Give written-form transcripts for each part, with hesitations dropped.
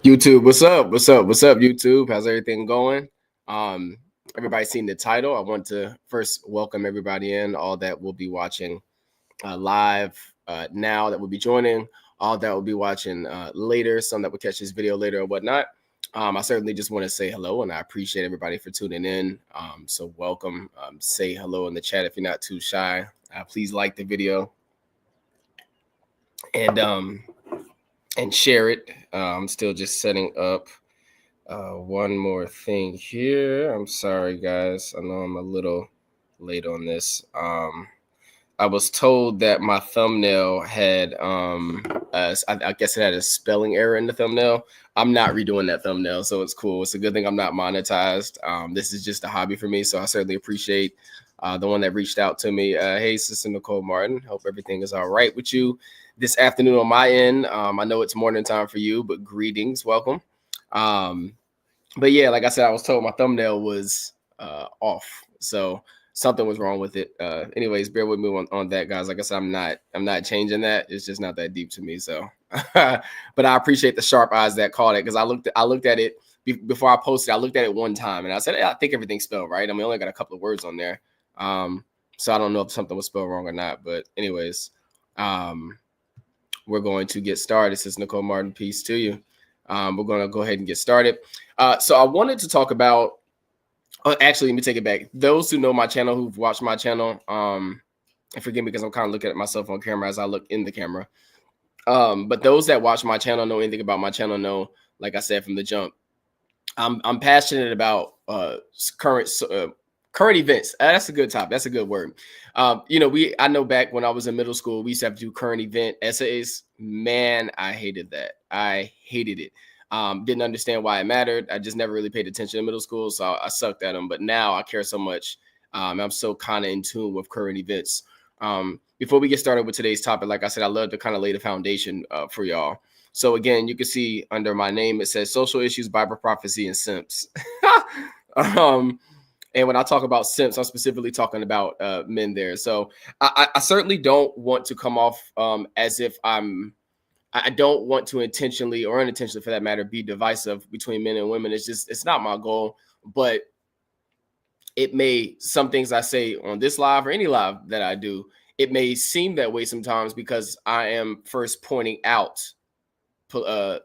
YouTube, what's up? What's up? What's up, YouTube? How's everything going? Everybody seen the title. I want to first welcome everybody in, all that will be watching live now, that will be joining, all that will be watching later, some that will catch this video later or whatnot. I certainly just want to say hello, and I appreciate everybody for tuning in. So welcome. Say hello in the chat if you're not too shy. Please like the video and share it. I'm still just setting up one more thing here. I'm sorry, guys. I know I'm a little late on this. I was told that my thumbnail had, I guess it had a spelling error in the thumbnail. I'm not redoing that thumbnail, so it's cool. It's a good thing I'm not monetized. This is just a hobby for me, so I certainly appreciate the one that reached out to me. Hey, Sister Nicole Martin. Hope everything is all right with you this afternoon on my end. I know it's morning time for you, but greetings, welcome. But yeah, like I said, I was told my thumbnail was off, so something was wrong with it. Anyways, bear with me on that, guys. Like I said, I'm not changing that. It's just not that deep to me. So, but I appreciate the sharp eyes that caught it, because I looked at it before I posted. I looked at it one time and I said, I think everything's spelled right. I mean, I only got a couple of words on there, so I don't know if something was spelled wrong or not. But anyways, we're going to get started. This is Nicole Martin. Peace to you. We're going to go ahead and get started. So I wanted to talk about. Actually, let me take it back. Those who know my channel, who've watched my channel, and forgive me because I'm kind of looking at myself on camera as I look in the camera. But those that watch my channel, know anything about my channel, know, like I said from the jump, I'm passionate about current events. That's a good topic. That's a good word. I know back when I was in middle school, we used to have to do current event essays. Man, I hated that. I hated it. Didn't understand why it mattered. I just never really paid attention in middle school, so I sucked at them. But now I care so much. I'm so kind of in tune with current events. Before we get started with today's topic, like I said, I love to kind of lay the foundation for y'all. So again, you can see under my name, it says social issues, Bible prophecy, and Simps. And when I talk about simps, I'm specifically talking about men there. So I certainly don't want to come off as if I don't want to intentionally or unintentionally, for that matter, be divisive between men and women. It's not my goal. But some things I say on this live or any live that I do, it may seem that way sometimes because I am first pointing out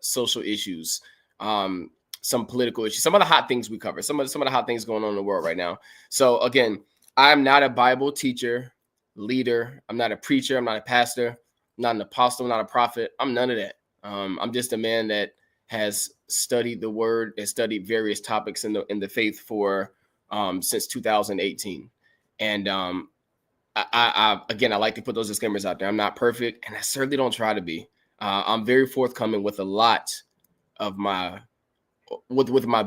social issues, some political issues, some of the hot things we cover, some of the hot things going on in the world right now. So again, I'm not a Bible teacher, leader. I'm not a preacher. I'm not a pastor. I'm not an apostle. I'm not a prophet. I'm none of that. I'm just a man that has studied the word and studied various topics in the faith for since 2018. And I like to put those disclaimers out there. I'm not perfect, and I certainly don't try to be. I'm very forthcoming with a lot of my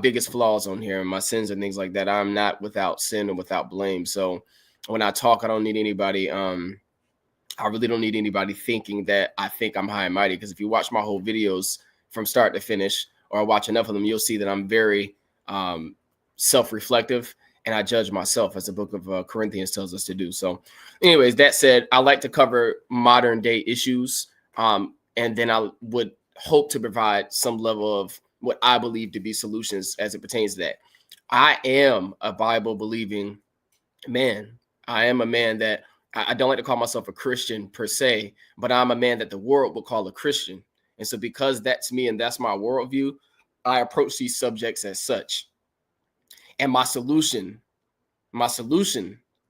biggest flaws on here and my sins and things like that. I'm not without sin and without blame. So when I talk, I don't need anybody. I really don't need anybody thinking that I think I'm high and mighty, because if you watch my whole videos from start to finish, or watch enough of them, you'll see that I'm very self-reflective, and I judge myself, as the book of Corinthians tells us to do. So anyways, that said, I like to cover modern day issues, and then I would hope to provide some level of what I believe to be solutions as it pertains to that. I am a Bible believing man. I am a man that I don't like to call myself a Christian per se, but I'm a man that the world will call a Christian. And so because that's me and that's my worldview, I approach these subjects as such. And my solution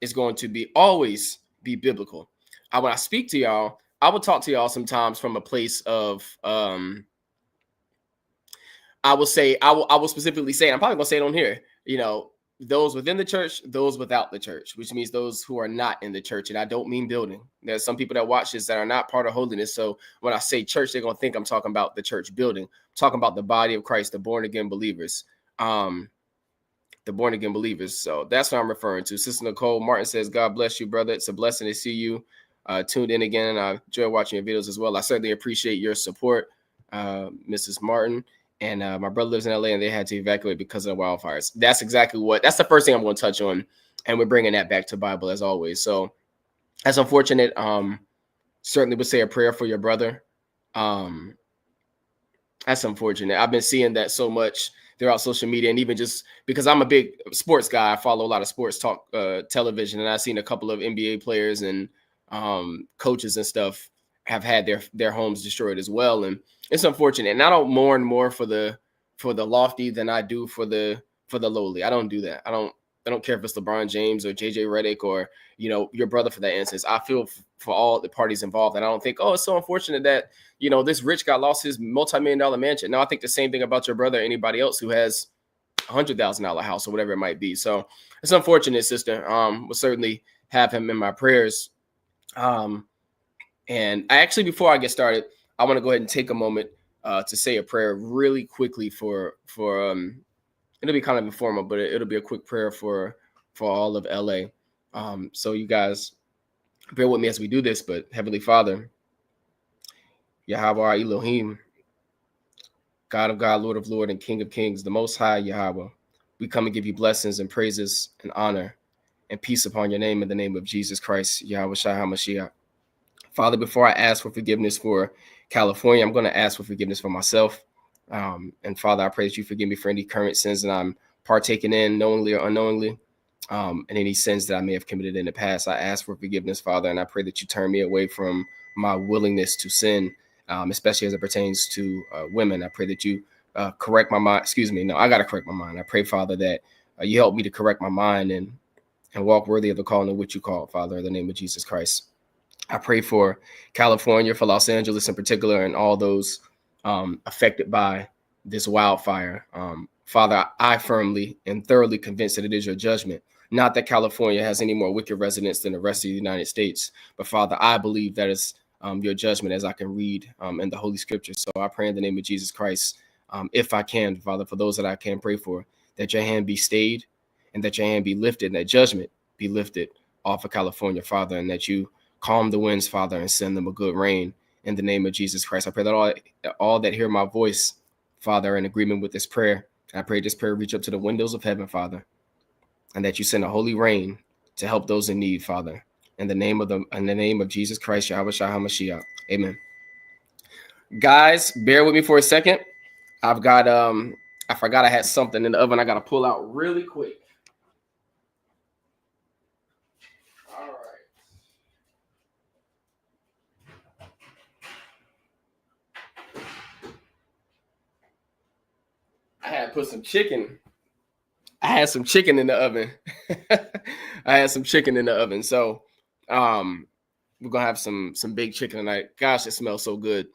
is going to always be biblical. When I speak to y'all, I will talk to y'all sometimes from a place of, I will specifically say, I'm probably gonna say it on here, those within the church, those without the church, which means those who are not in the church. And I don't mean building. There's some people that watch this that are not part of holiness. So when I say church, they're going to think I'm talking about the church building. I'm talking about the body of Christ, the born again believers. So that's what I'm referring to. Sister Nicole Martin says, God bless you, brother. It's a blessing to see you tuned in again. And I enjoy watching your videos as well. I certainly appreciate your support, Mrs. Martin. And my brother lives in LA, and they had to evacuate because of the wildfires. That's the first thing I'm going to touch on. And we're bringing that back to Bible as always. So that's unfortunate. Certainly would say a prayer for your brother. That's unfortunate. I've been seeing that so much throughout social media, and even just because I'm a big sports guy, I follow a lot of sports talk television, and I've seen a couple of NBA players and coaches and stuff have had their homes destroyed as well, and it's unfortunate. And I don't mourn more for the lofty than I do for the lowly. I don't do that. I don't care if it's LeBron James or JJ Redick or your brother for that instance. I feel for all the parties involved, and I don't think, oh, it's so unfortunate that this rich guy lost his multi-million-dollar mansion. No, I think the same thing about your brother or anybody else who has $100,000 house or whatever it might be. So it's unfortunate, sister. Will certainly have him in my prayers. And I actually, before I get started, I want to go ahead and take a moment to say a prayer really quickly for it'll be kind of informal, but it'll be a quick prayer for all of LA. So you guys bear with me as we do this, but Heavenly Father, Yahweh Elohim, God of God, Lord of Lord, and King of Kings, the Most High Yahweh, we come and give you blessings and praises and honor and peace upon your name in the name of Jesus Christ, Yahweh Shai HaMashiach. Father, before I ask for forgiveness for California, I'm going to ask for forgiveness for myself. And Father, I pray that you forgive me for any current sins that I'm partaking in, knowingly or unknowingly, and any sins that I may have committed in the past. I ask for forgiveness, Father, and I pray that you turn me away from my willingness to sin, especially as it pertains to women. I pray that you correct my mind. Excuse me. No, I got to correct my mind. I pray, Father, that you help me to correct my mind and walk worthy of the calling of which you call, Father, in the name of Jesus Christ. I pray for California, for Los Angeles in particular, and all those affected by this wildfire. Father, I firmly and thoroughly convinced that it is your judgment. Not that California has any more wicked residents than the rest of the United States, but Father, I believe that is your judgment, as I can read in the Holy Scriptures. So I pray in the name of Jesus Christ, if I can, Father, for those that I can pray for, that your hand be stayed and that your hand be lifted and that judgment be lifted off of California, Father, and that you calm the winds, Father, and send them a good rain in the name of Jesus Christ. I pray that all that hear my voice, Father, are in agreement with this prayer. I pray this prayer reach up to the windows of heaven, Father, and that you send a holy rain to help those in need, Father. In the name of Jesus Christ, Yahweh Shai HaMashiach. Amen. Guys, bear with me for a second. I've got I forgot I had something in the oven I gotta pull out really quick. All right. I had put some chicken. I had some chicken in the oven. So we're gonna have some baked chicken tonight. Gosh, it smells so good.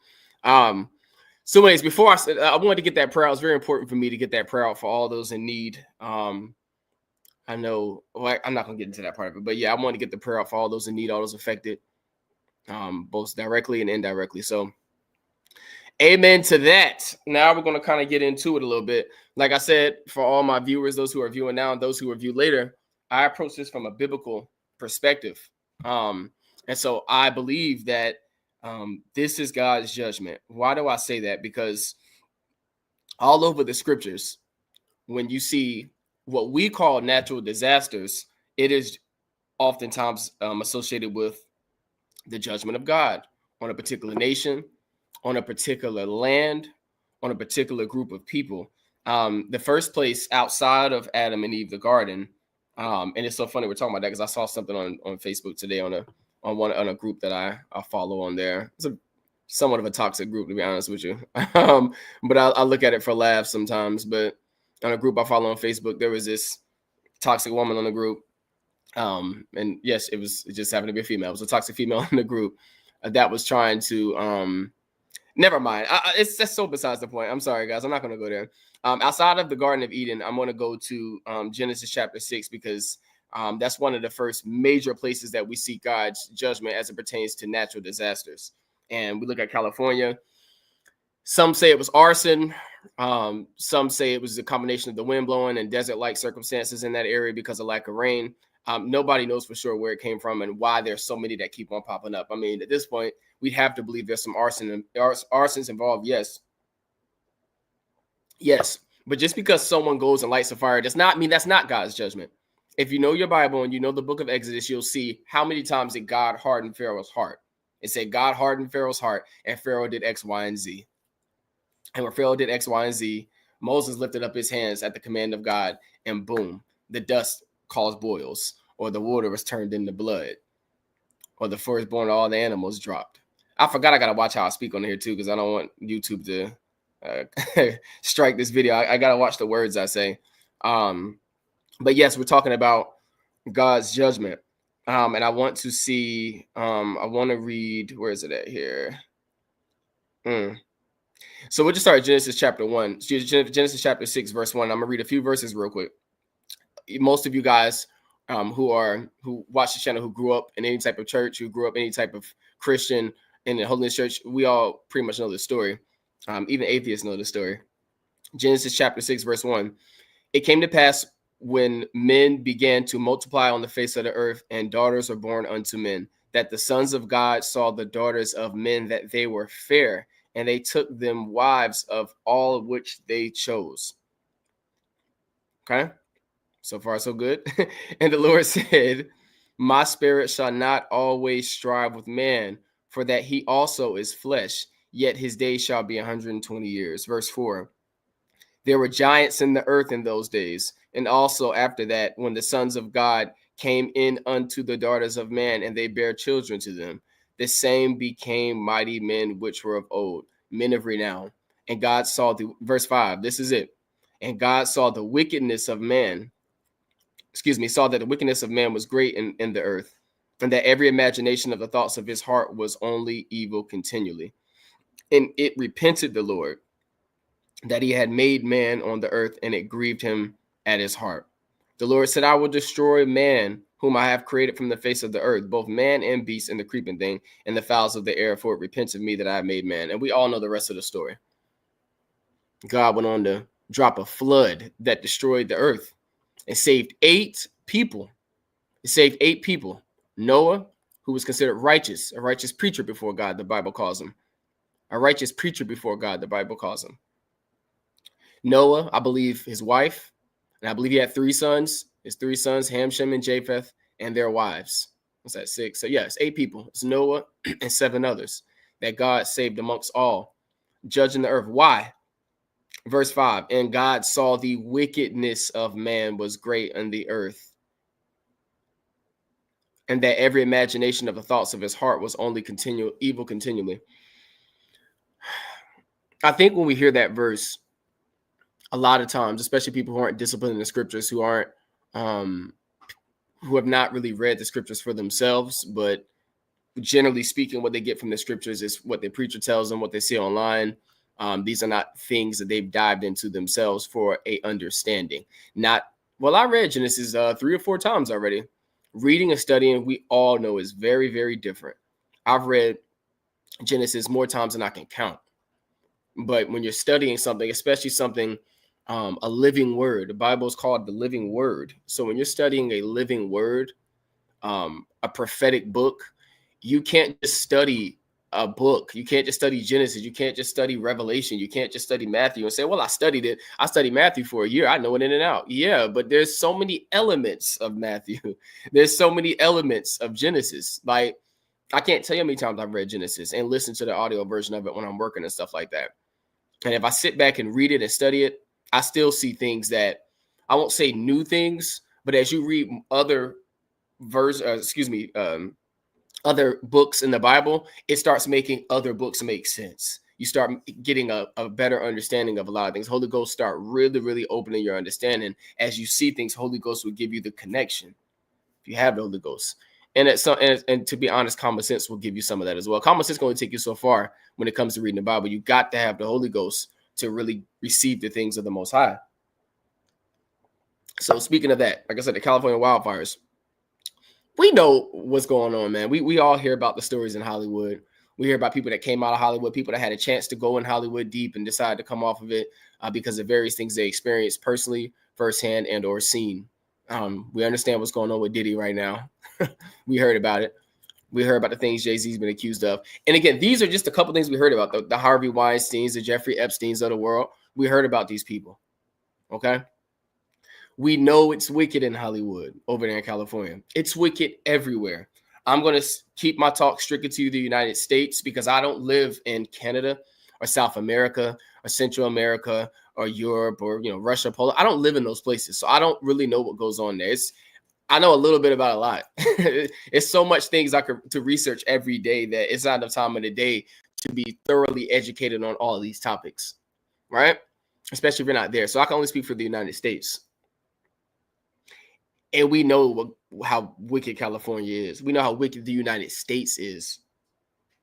So anyways, before I wanted to get that prayer out. It was very important for me to get that prayer out for all those in need. I know, well, I'm not gonna get into that part of it, but yeah, I want to get the prayer out for all those in need, all those affected, both directly and indirectly. So amen to that. Now we're going to kind of get into it a little bit. Like I said, for all my viewers, those who are viewing now and those who will view later, I approach this from a biblical perspective. And so I believe that this is God's judgment. Why do I say that? Because all over the scriptures, when you see what we call natural disasters, it is oftentimes associated with the judgment of God on a particular nation, on a particular land, on a particular group of people. The first place outside of Adam and Eve, the garden, and it's so funny we're talking about that because I saw something on Facebook today on a group that I follow on there. It's somewhat of a toxic group, to be honest with you, but I look at it for laughs sometimes. But on a group I follow on Facebook, there was this toxic woman on the group, and yes, it just happened to be a female. It was a toxic female in the group that was trying to never mind. It's just so besides the point. I'm sorry, guys. I'm not going to go there. Outside of the Garden of Eden, I'm going to go to Genesis chapter 6 because that's one of the first major places that we see God's judgment as it pertains to natural disasters. And we look at California. Some say it was arson. Some say it was a combination of the wind blowing and desert-like circumstances in that area because of lack of rain. Nobody knows for sure where it came from and why there's so many that keep on popping up. I mean, at this point, we'd have to believe there's some arsons involved. Yes. But just because someone goes and lights a fire does not mean that's not God's judgment. If you know your Bible and you know the book of Exodus, you'll see how many times did God harden Pharaoh's heart. It said God hardened Pharaoh's heart and Pharaoh did X, Y, and Z. And when Pharaoh did X, Y, and Z, Moses lifted up his hands at the command of God, and boom, the dust caused boils, or the water was turned into blood, or the firstborn of all the animals dropped. I forgot I got to watch how I speak on here too, because I don't want YouTube to strike this video. I got to watch the words I say. But yes, we're talking about God's judgment. And I want to see, I want to read, where is it at here? So we'll just start Genesis chapter 1, Genesis chapter 6, verse 1. I'm going to read a few verses real quick. Most of you guys who watch the channel, who grew up in any type of church, who grew up in any type of Christian in the Holiness Church, we all pretty much know the story. Even atheists know the story. Genesis chapter 6, verse 1. It came to pass when men began to multiply on the face of the earth, and daughters were born unto men, that the sons of God saw the daughters of men, that they were fair, and they took them wives of all which they chose. Okay, so far so good. And the Lord said, my spirit shall not always strive with man, for that he also is flesh, yet his days shall be 120 years. Verse 4. There were giants in the earth in those days, and also after that, when the sons of God came in unto the daughters of man, and they bare children to them, the same became mighty men which were of old, men of renown. And God saw verse 5, this is it. And God saw the wickedness of man, saw that the wickedness of man was great in the earth, and that every imagination of the thoughts of his heart was only evil continually. And it repented the Lord that he had made man on the earth, and it grieved him at his heart. The Lord said, I will destroy man whom I have created from the face of the earth, both man and beast and the creeping thing and the fowls of the air, for it repents of me that I have made man. And we all know the rest of the story. God went on to drop a flood that destroyed the earth and saved 8 people. It saved 8 people. Noah, who was considered righteous, a righteous preacher before God, the Bible calls him. A righteous preacher before God, the Bible calls him. Noah, I believe his wife, and I believe he had 3 sons. His 3 sons, Ham, Shem, and Japheth, and their wives. What's that, 6? So yeah, it's 8 people. It's Noah and 7 others that God saved amongst all, judging the earth. Why? Verse 5, and God saw the wickedness of man was great on the earth, and that every imagination of the thoughts of his heart was only evil continually. I think when we hear that verse, a lot of times, especially people who aren't disciplined in the scriptures, who aren't, who have not really read the scriptures for themselves, but generally speaking, what they get from the scriptures is what the preacher tells them, what they see online. These are not things that they've dived into themselves for a understanding. I read Genesis 3 or 4 times already. Reading and studying, we all know, is very, very different. I've read Genesis more times than I can count. But when you're studying something, especially something, a living word, the Bible is called the living word. So when you're studying a living word, a prophetic book, you can't just study a book. You can't just study Genesis. You can't just study Revelation. You can't just study Matthew and say, well, I studied it. I studied Matthew for a year. I know it in and out. Yeah, but there's so many elements of Matthew. There's so many elements of Genesis. Like, I can't tell you how many times I've read Genesis and listened to the audio version of it when I'm working and stuff like that. And if I sit back and read it and study it, I still see things that, I won't say new things, but as you read other other books in the Bible, it starts making other books make sense. You start getting a better understanding of a lot of things. Holy Ghost start really, really opening your understanding. As you see things, Holy Ghost will give you the connection if you have the Holy Ghost. And to be honest, common sense will give you some of that as well. Common sense can only take you so far when it comes to reading the Bible. You got to have the Holy Ghost to really receive the things of the Most High. So speaking of that, like I said, the California wildfires, we know what's going on, man. We all hear about the stories in Hollywood. We hear about people that came out of Hollywood, people that had a chance to go in Hollywood deep and decide to come off of it because of various things they experienced personally, firsthand, and or seen. We understand what's going on with Diddy right now. We heard about it. We heard about the things Jay-Z's been accused of. And again, these are just a couple things we heard about. The Harvey Weinsteins, the Jeffrey Epsteins of the world. We heard about these people. Okay? We know it's wicked in Hollywood over there in California. It's wicked everywhere. I'm going to keep my talk strictly to the United States because I don't live in Canada or South America or Central America or Europe or, Russia, Poland. I don't live in those places, so I don't really know what goes on there. I know a little bit about a lot. It's so much things to research every day that it's not enough time of the day to be thoroughly educated on all of these topics, right? Especially if you're not there. So I can only speak for the United States. And we know how wicked California is. We know how wicked the United States is.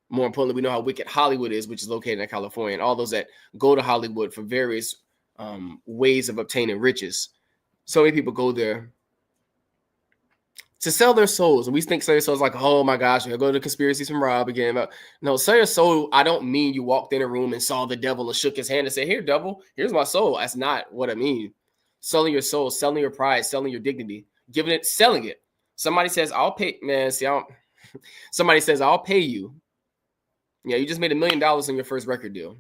More importantly, we know how wicked Hollywood is, which is located in California, and all those that go to Hollywood for various ways of obtaining riches. So many people go there to sell their souls. And we think sell your souls like, oh my gosh, you'll go to conspiracies from Rob again. No, sell your soul, I don't mean you walked in a room and saw the devil and shook his hand and said, here, devil, here's my soul. That's not what I mean. Selling your soul, selling your pride, selling your dignity, selling it. Somebody says, I'll pay, man, somebody says, I'll pay you. Yeah, you just made $1 million on your first record deal.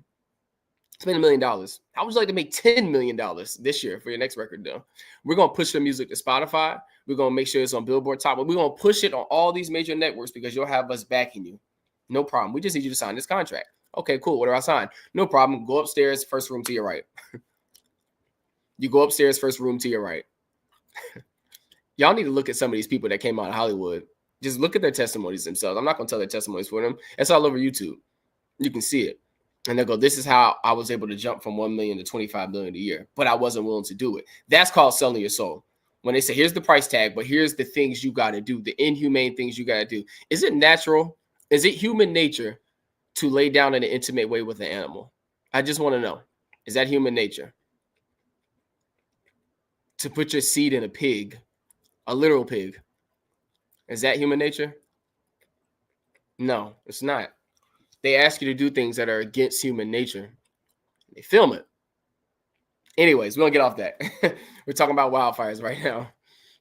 Spend $1 million. How would you like to make $10 million this year for your next record deal? We're going to push the music to Spotify. We're going to make sure it's on Billboard Top. But we're going to push it on all these major networks because you'll have us backing you. No problem. We just need you to sign this contract. Okay, cool. What do I sign? No problem. Go upstairs, first room to your right. You go upstairs, first room to your right. Y'all need to look at some of these people that came out of Hollywood. Just look at their testimonies themselves. I'm not going to tell their testimonies for them. It's all over YouTube. You can see it. And they'll go, this is how I was able to jump from 1 million to 25 million a year, but I wasn't willing to do it. That's called selling your soul. When they say, here's the price tag, but here's the things you got to do, the inhumane things you got to do. Is it natural? Is it human nature to lay down in an intimate way with an animal? I just want to know, is that human nature? To put your seed in a pig, a literal pig, is that human nature? No, it's not. They ask you to do things that are against human nature. They film it. Anyways, we don't get off that. We're talking about wildfires right now.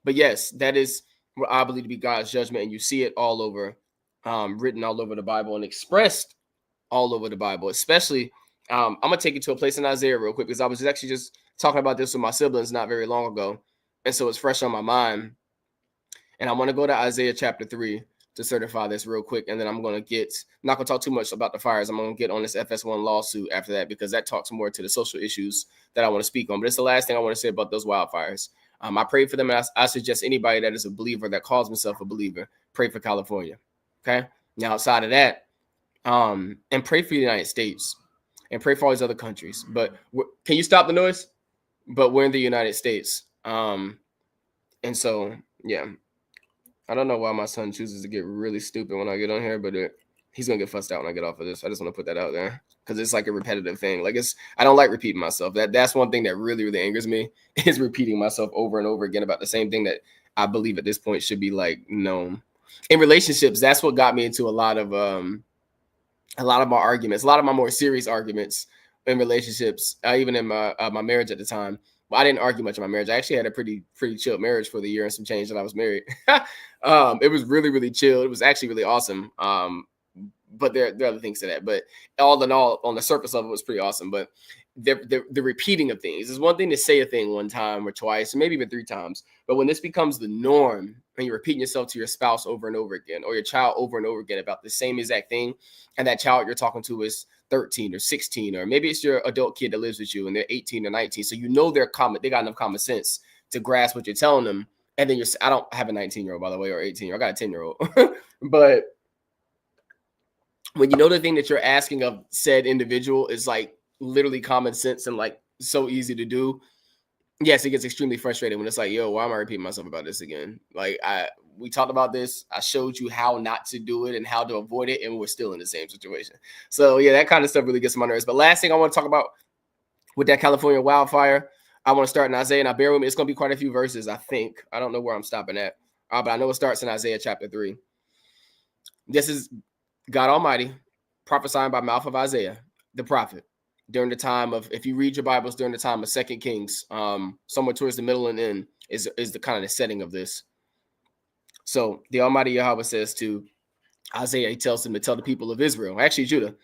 But yes, that is what I believe to be God's judgment. And you see it all over, written all over the Bible and expressed all over the Bible. Especially, I'm going to take you to a place in Isaiah real quick because I was actually just talking about this with my siblings not very long ago. And so it's fresh on my mind. And I want to go to Isaiah chapter 3 to certify this real quick. And then I'm not going to talk too much about the fires. I'm going to get on this Fs1 lawsuit after that, because that talks more to the social issues that I want to speak on. But it's the last thing I want to say about those wildfires. I pray for them. And I suggest anybody that is a believer, that calls himself a believer, pray for California. Okay. Now, outside of that, and pray for the United States and pray for all these other countries. But can you stop the noise? But we're in the United States. And so, yeah. I don't know why my son chooses to get really stupid when I get on here, but he's going to get fussed out when I get off of this. I just want to put that out there because it's like a repetitive thing. Like I don't like repeating myself. That's one thing that really, really angers me, is repeating myself over and over again about the same thing that I believe at this point should be like known. In relationships, that's what got me into a lot of my arguments, a lot of my more serious arguments in relationships, even in my marriage at the time. Well, I didn't argue much in my marriage. I actually had a pretty chill marriage for the year and some change that I was married. It was really, really chill. It was actually really awesome. But there are other things to that. But all in all, on the surface level, it was pretty awesome. But the repeating of things is one thing to say a thing one time or twice, or maybe even 3 times. But when this becomes the norm and you're repeating yourself to your spouse over and over again, or your child over and over again about the same exact thing, and that child you're talking to is 13 or 16, or maybe it's your adult kid that lives with you and they're 18 or 19. So they got enough common sense to grasp what you're telling them. And then I don't have a 19-year-old, by the way, or 18-year-old. I got a 10-year-old. But when you know the thing that you're asking of said individual is like literally common sense and like so easy to do, yes, it gets extremely frustrating when it's like, yo, why am I repeating myself about this again? Like we talked about this. I showed you how not to do it and how to avoid it, and we're still in the same situation. So yeah, that kind of stuff really gets on my nerves. But last thing I want to talk about with that California wildfire, I want to start in Isaiah. Now bear with me, it's going to be quite a few verses, I think. I don't know where I'm stopping at, but I know it starts in Isaiah chapter 3. This is God Almighty prophesying by mouth of Isaiah, the prophet, during the time of, if you read your Bibles, during the time of 2 Kings, somewhere towards the middle and end is the kind of the setting of this. So the Almighty Yahweh says to Isaiah, he tells him to tell the people of Israel, actually Judah,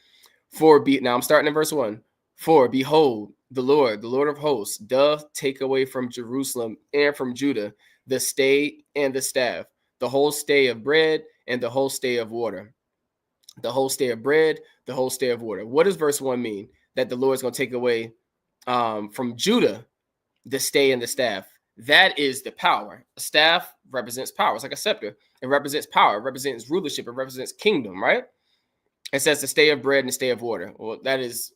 now I'm starting in verse 1. For behold, the Lord of hosts, doth take away from Jerusalem and from Judah the stay and the staff, the whole stay of bread and the whole stay of water. the whole stay of bread, the whole stay of water. What does verse 1 mean? That the Lord is going to take away from Judah the stay and the staff. That is the power. A staff represents power. It's like a scepter. It represents power. It represents rulership. It represents kingdom, right? It says the stay of bread and the stay of water. Well, that is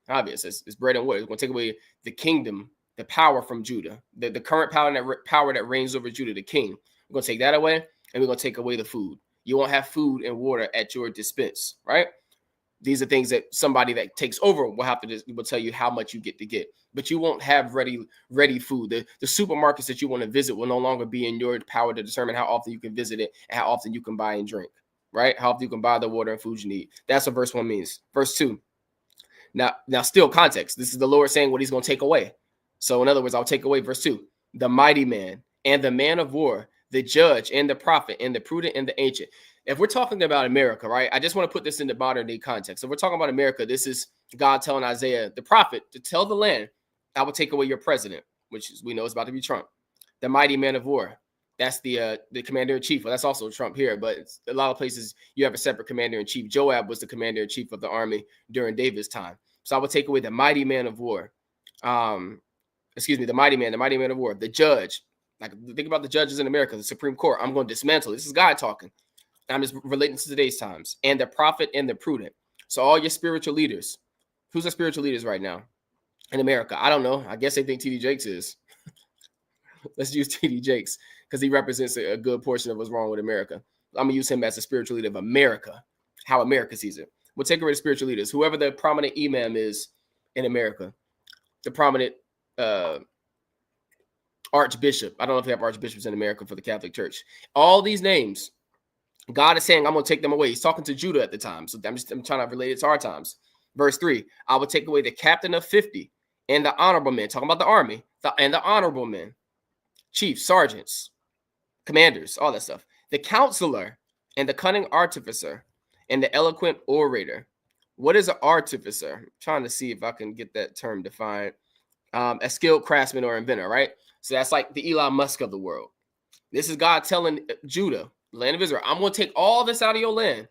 obvious. It's bread and water. It's going to take away the kingdom, the power from Judah, the current power that reigns over Judah, the king. We're going to take that away, and we're going to take away the food. You won't have food and water at your dispense, right? These are things that somebody that takes over will have to will tell you how much you get to get, but you won't have ready food. The supermarkets that you want to visit will no longer be in your power to determine how often you can visit it and how often you can buy and drink, right? How often you can buy the water and food you need. That's what verse 1 means. Verse 2. Now still context. This is the Lord saying what he's going to take away. So in other words, I'll take away verse 2. The mighty man and the man of war, the judge and the prophet and the prudent and the ancient. If we're talking about America, right, I just want to put this into modern day context. If we're talking about America, this is God telling Isaiah, the prophet, to tell the land, I will take away your president, which we know is about to be Trump. The mighty man of war, that's the commander in chief. Well, that's also Trump here, but it's a lot of places you have a separate commander in chief. Joab was the commander in chief of the army during David's time. So I will take away the mighty man of war. The mighty man of war, the judge. Like, think about the judges in America, the Supreme Court. I'm going to dismantle. This is God talking. I'm just relating to today's times. And the prophet and the prudent. So all your spiritual leaders. Who's the spiritual leaders right now in America? I don't know. I guess they think T.D. Jakes is. Let's use T.D. Jakes because he represents a good portion of what's wrong with America. I'm going to use him as a spiritual leader of America, how America sees it. We'll take away the spiritual leaders. Whoever the prominent imam is in America, the prominent archbishop. I don't know if they have archbishops in America for the Catholic Church. All these names, God is saying, I'm going to take them away. He's talking to Judah at the time. So I'm trying to relate it to our times. Verse 3, I will take away the captain of 50 and the honorable men, talking about the army, and the honorable men, chiefs, sergeants, commanders, all that stuff. The counselor and the cunning artificer and the eloquent orator. What is an artificer? I'm trying to see if I can get that term defined. A skilled craftsman or inventor, right? So that's like the Elon Musk of the world. This is God telling Judah, land of Israel, I'm going to take all this out of your land.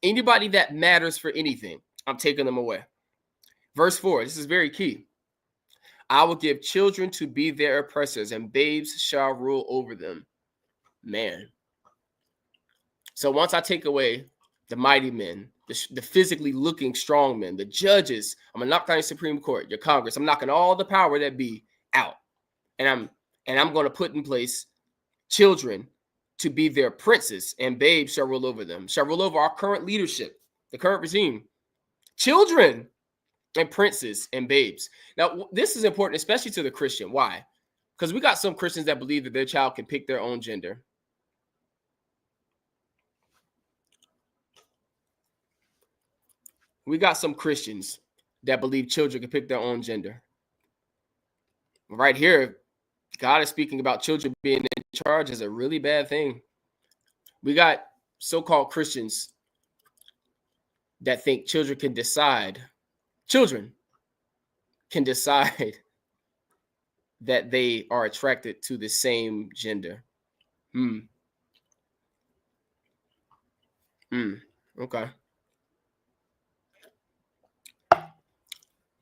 Anybody that matters for anything, I'm taking them away. Verse 4, this is very key. I will give children to be their oppressors, and babes shall rule over them. Man. So once I take away the mighty men, the physically looking strong men, the judges, I'm going to knock down your Supreme Court, your Congress. I'm knocking all the power that be out. And I'm going to put in place children to be their princes, and babes shall rule over them, shall rule over our current leadership, the current regime. Children and princes and babes. Now, this is important, especially to the Christian. Why? Because we got some Christians that believe that their child can pick their own gender. We got some Christians that believe children can pick their own gender. Right here, God is speaking about children being in charge is a really bad thing. We got so-called Christians that think children can decide that they are attracted to the same gender. Okay.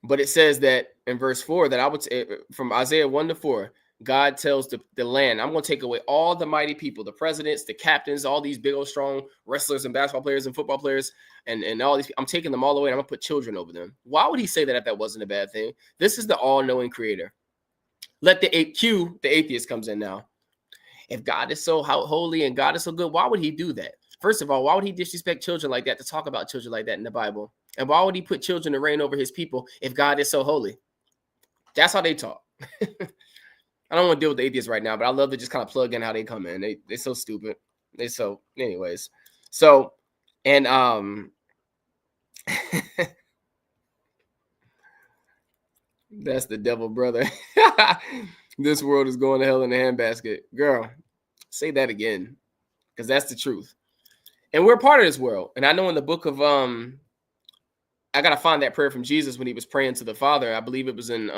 But it says that in verse 4 that I would say from Isaiah 1-4, God tells the land, I'm going to take away all the mighty people, the presidents, the captains, all these big old strong wrestlers and basketball players and football players, and all these. I'm taking them all away, and I'm going to put children over them. Why would he say that if that wasn't a bad thing? This is the all-knowing creator. Let the atheist comes in now. If God is so holy and God is so good, why would he do that? First of all, why would he disrespect children like that, to talk about children like that in the Bible? And why would he put children to reign over his people if God is so holy? That's how they talk. I don't want to deal with the atheists right now, but I love to just kind of plug in how they come in. They're so stupid. Anyways. So, and that's the devil, brother. This world is going to hell in a handbasket. Girl, say that again, because that's the truth. And we're part of this world. And I know in the book of I gotta find that prayer from Jesus when he was praying to the Father. I believe it was in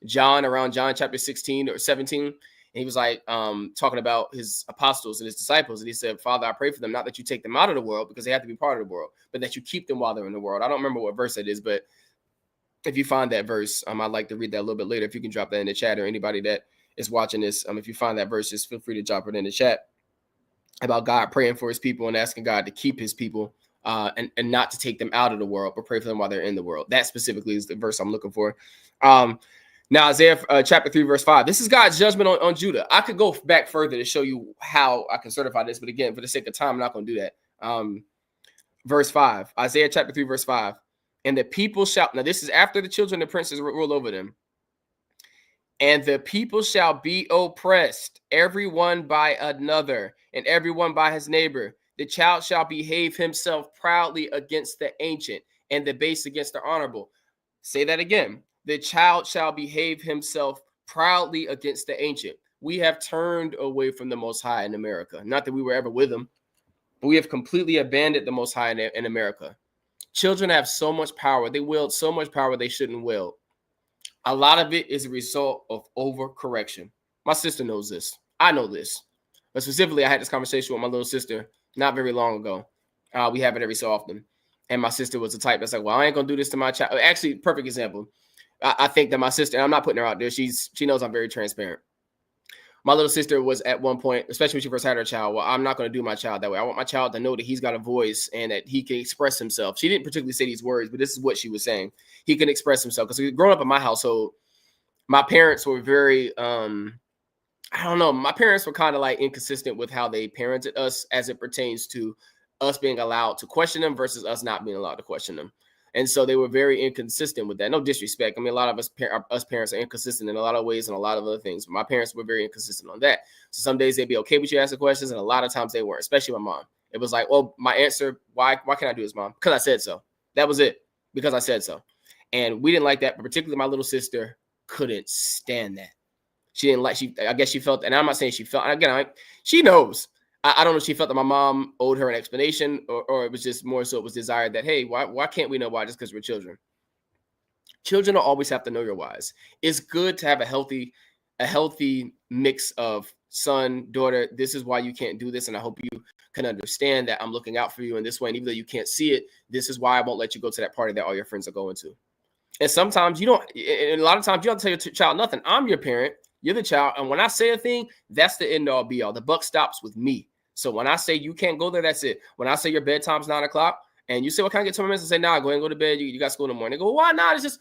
John, around John chapter 16 or 17. And he was like talking about his apostles and his disciples. And he said, Father, I pray for them, not that you take them out of the world because they have to be part of the world, but that you keep them while they're in the world. I don't remember what verse that is, but if you find that verse, I'd like to read that a little bit later. If you can drop that in the chat, or anybody that is watching this, if you find that verse, just feel free to drop it in the chat about God praying for his people and asking God to keep his people and not to take them out of the world, but pray for them while they're in the world. That specifically is the verse I'm looking for. Now, Isaiah chapter 3, verse 5. This is God's judgment on Judah. I could go back further to show you how I can certify this, but again, for the sake of time, I'm not going to do that. Verse 5, Isaiah chapter 3, verse 5. And the people shall, now this is after the children of the princes rule over them. And the people shall be oppressed, everyone by another, and everyone by his neighbor. The child shall behave himself proudly against the ancient, and the base against the honorable. Say that again. The child shall behave himself proudly against the ancient. We have turned away from the Most High in America. Not that we were ever with him, but we have completely abandoned the Most High in America. Children have so much power. They wield so much power they shouldn't wield. A lot of it is a result of overcorrection. My sister knows this. I know this. But specifically, I had this conversation with my little sister not very long ago. We have it every so often. And my sister was the type that's like, well, I ain't going to do this to my child. Actually, perfect example. I think that my sister, and I'm not putting her out there, she knows I'm very transparent. My little sister was at one point, especially when she first had her child, well, I'm not going to do my child that way. I want my child to know that he's got a voice and that he can express himself. She didn't particularly say these words, but this is what she was saying. He can express himself. Because growing up in my household, my parents were very, I don't know, my parents were kind of like inconsistent with how they parented us as it pertains to us being allowed to question them versus us not being allowed to question them. And so they were very inconsistent with that. No disrespect. I mean, a lot of us parents are inconsistent in a lot of ways and a lot of other things. My parents were very inconsistent on that. So some days they'd be okay with you asking questions, and a lot of times they weren't, especially my mom. It was like, well, my answer, why can't I do this, Mom? Because I said so. That was it. Because I said so. And we didn't like that, but particularly my little sister couldn't stand that. She didn't like, I guess she felt, and I'm not saying she felt, again, she knows. I don't know if she felt that my mom owed her an explanation or it was just more so it was desired that, hey, why can't we know why just because we're children? Children will always have to know your whys. It's good to have a healthy mix of son, daughter. This is why you can't do this. And I hope you can understand that I'm looking out for you in this way. And even though you can't see it, this is why I won't let you go to that party that all your friends are going to. And sometimes you don't, and a lot of times you don't tell your child nothing. I'm your parent. You're the child. And when I say a thing, that's the end all be all. The buck stops with me. So when I say you can't go there, that's it. When I say your bedtime's 9 o'clock and you say, well, can I get 10 minutes? And say, nah, go ahead and go to bed. You got school in the morning. They go, well, why not? It's just,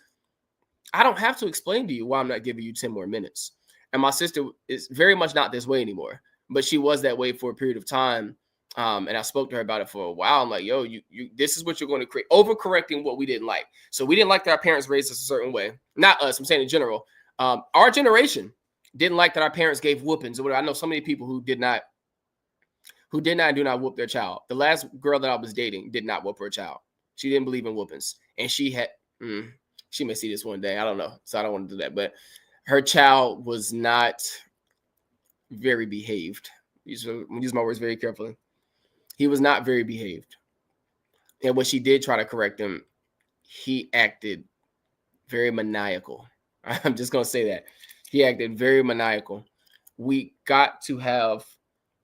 I don't have to explain to you why I'm not giving you 10 more minutes. And my sister is very much not this way anymore, but she was that way for a period of time. And I spoke to her about it for a while. I'm like, yo, you this is what you're going to create. Overcorrecting what we didn't like. So we didn't like that our parents raised us a certain way. Not us, I'm saying in general. Our generation didn't like that our parents gave whoopings or whatever. I know so many people who did not and do not whoop their child. The last girl that I was dating did not whoop her child. She didn't believe in whoopings. And she had, she may see this one day. I don't know. So I don't want to do that. But her child was not very behaved. Use my words very carefully. He was not very behaved. And when she did try to correct him, he acted very maniacal. I'm just going to say that. He acted very maniacal. We got to have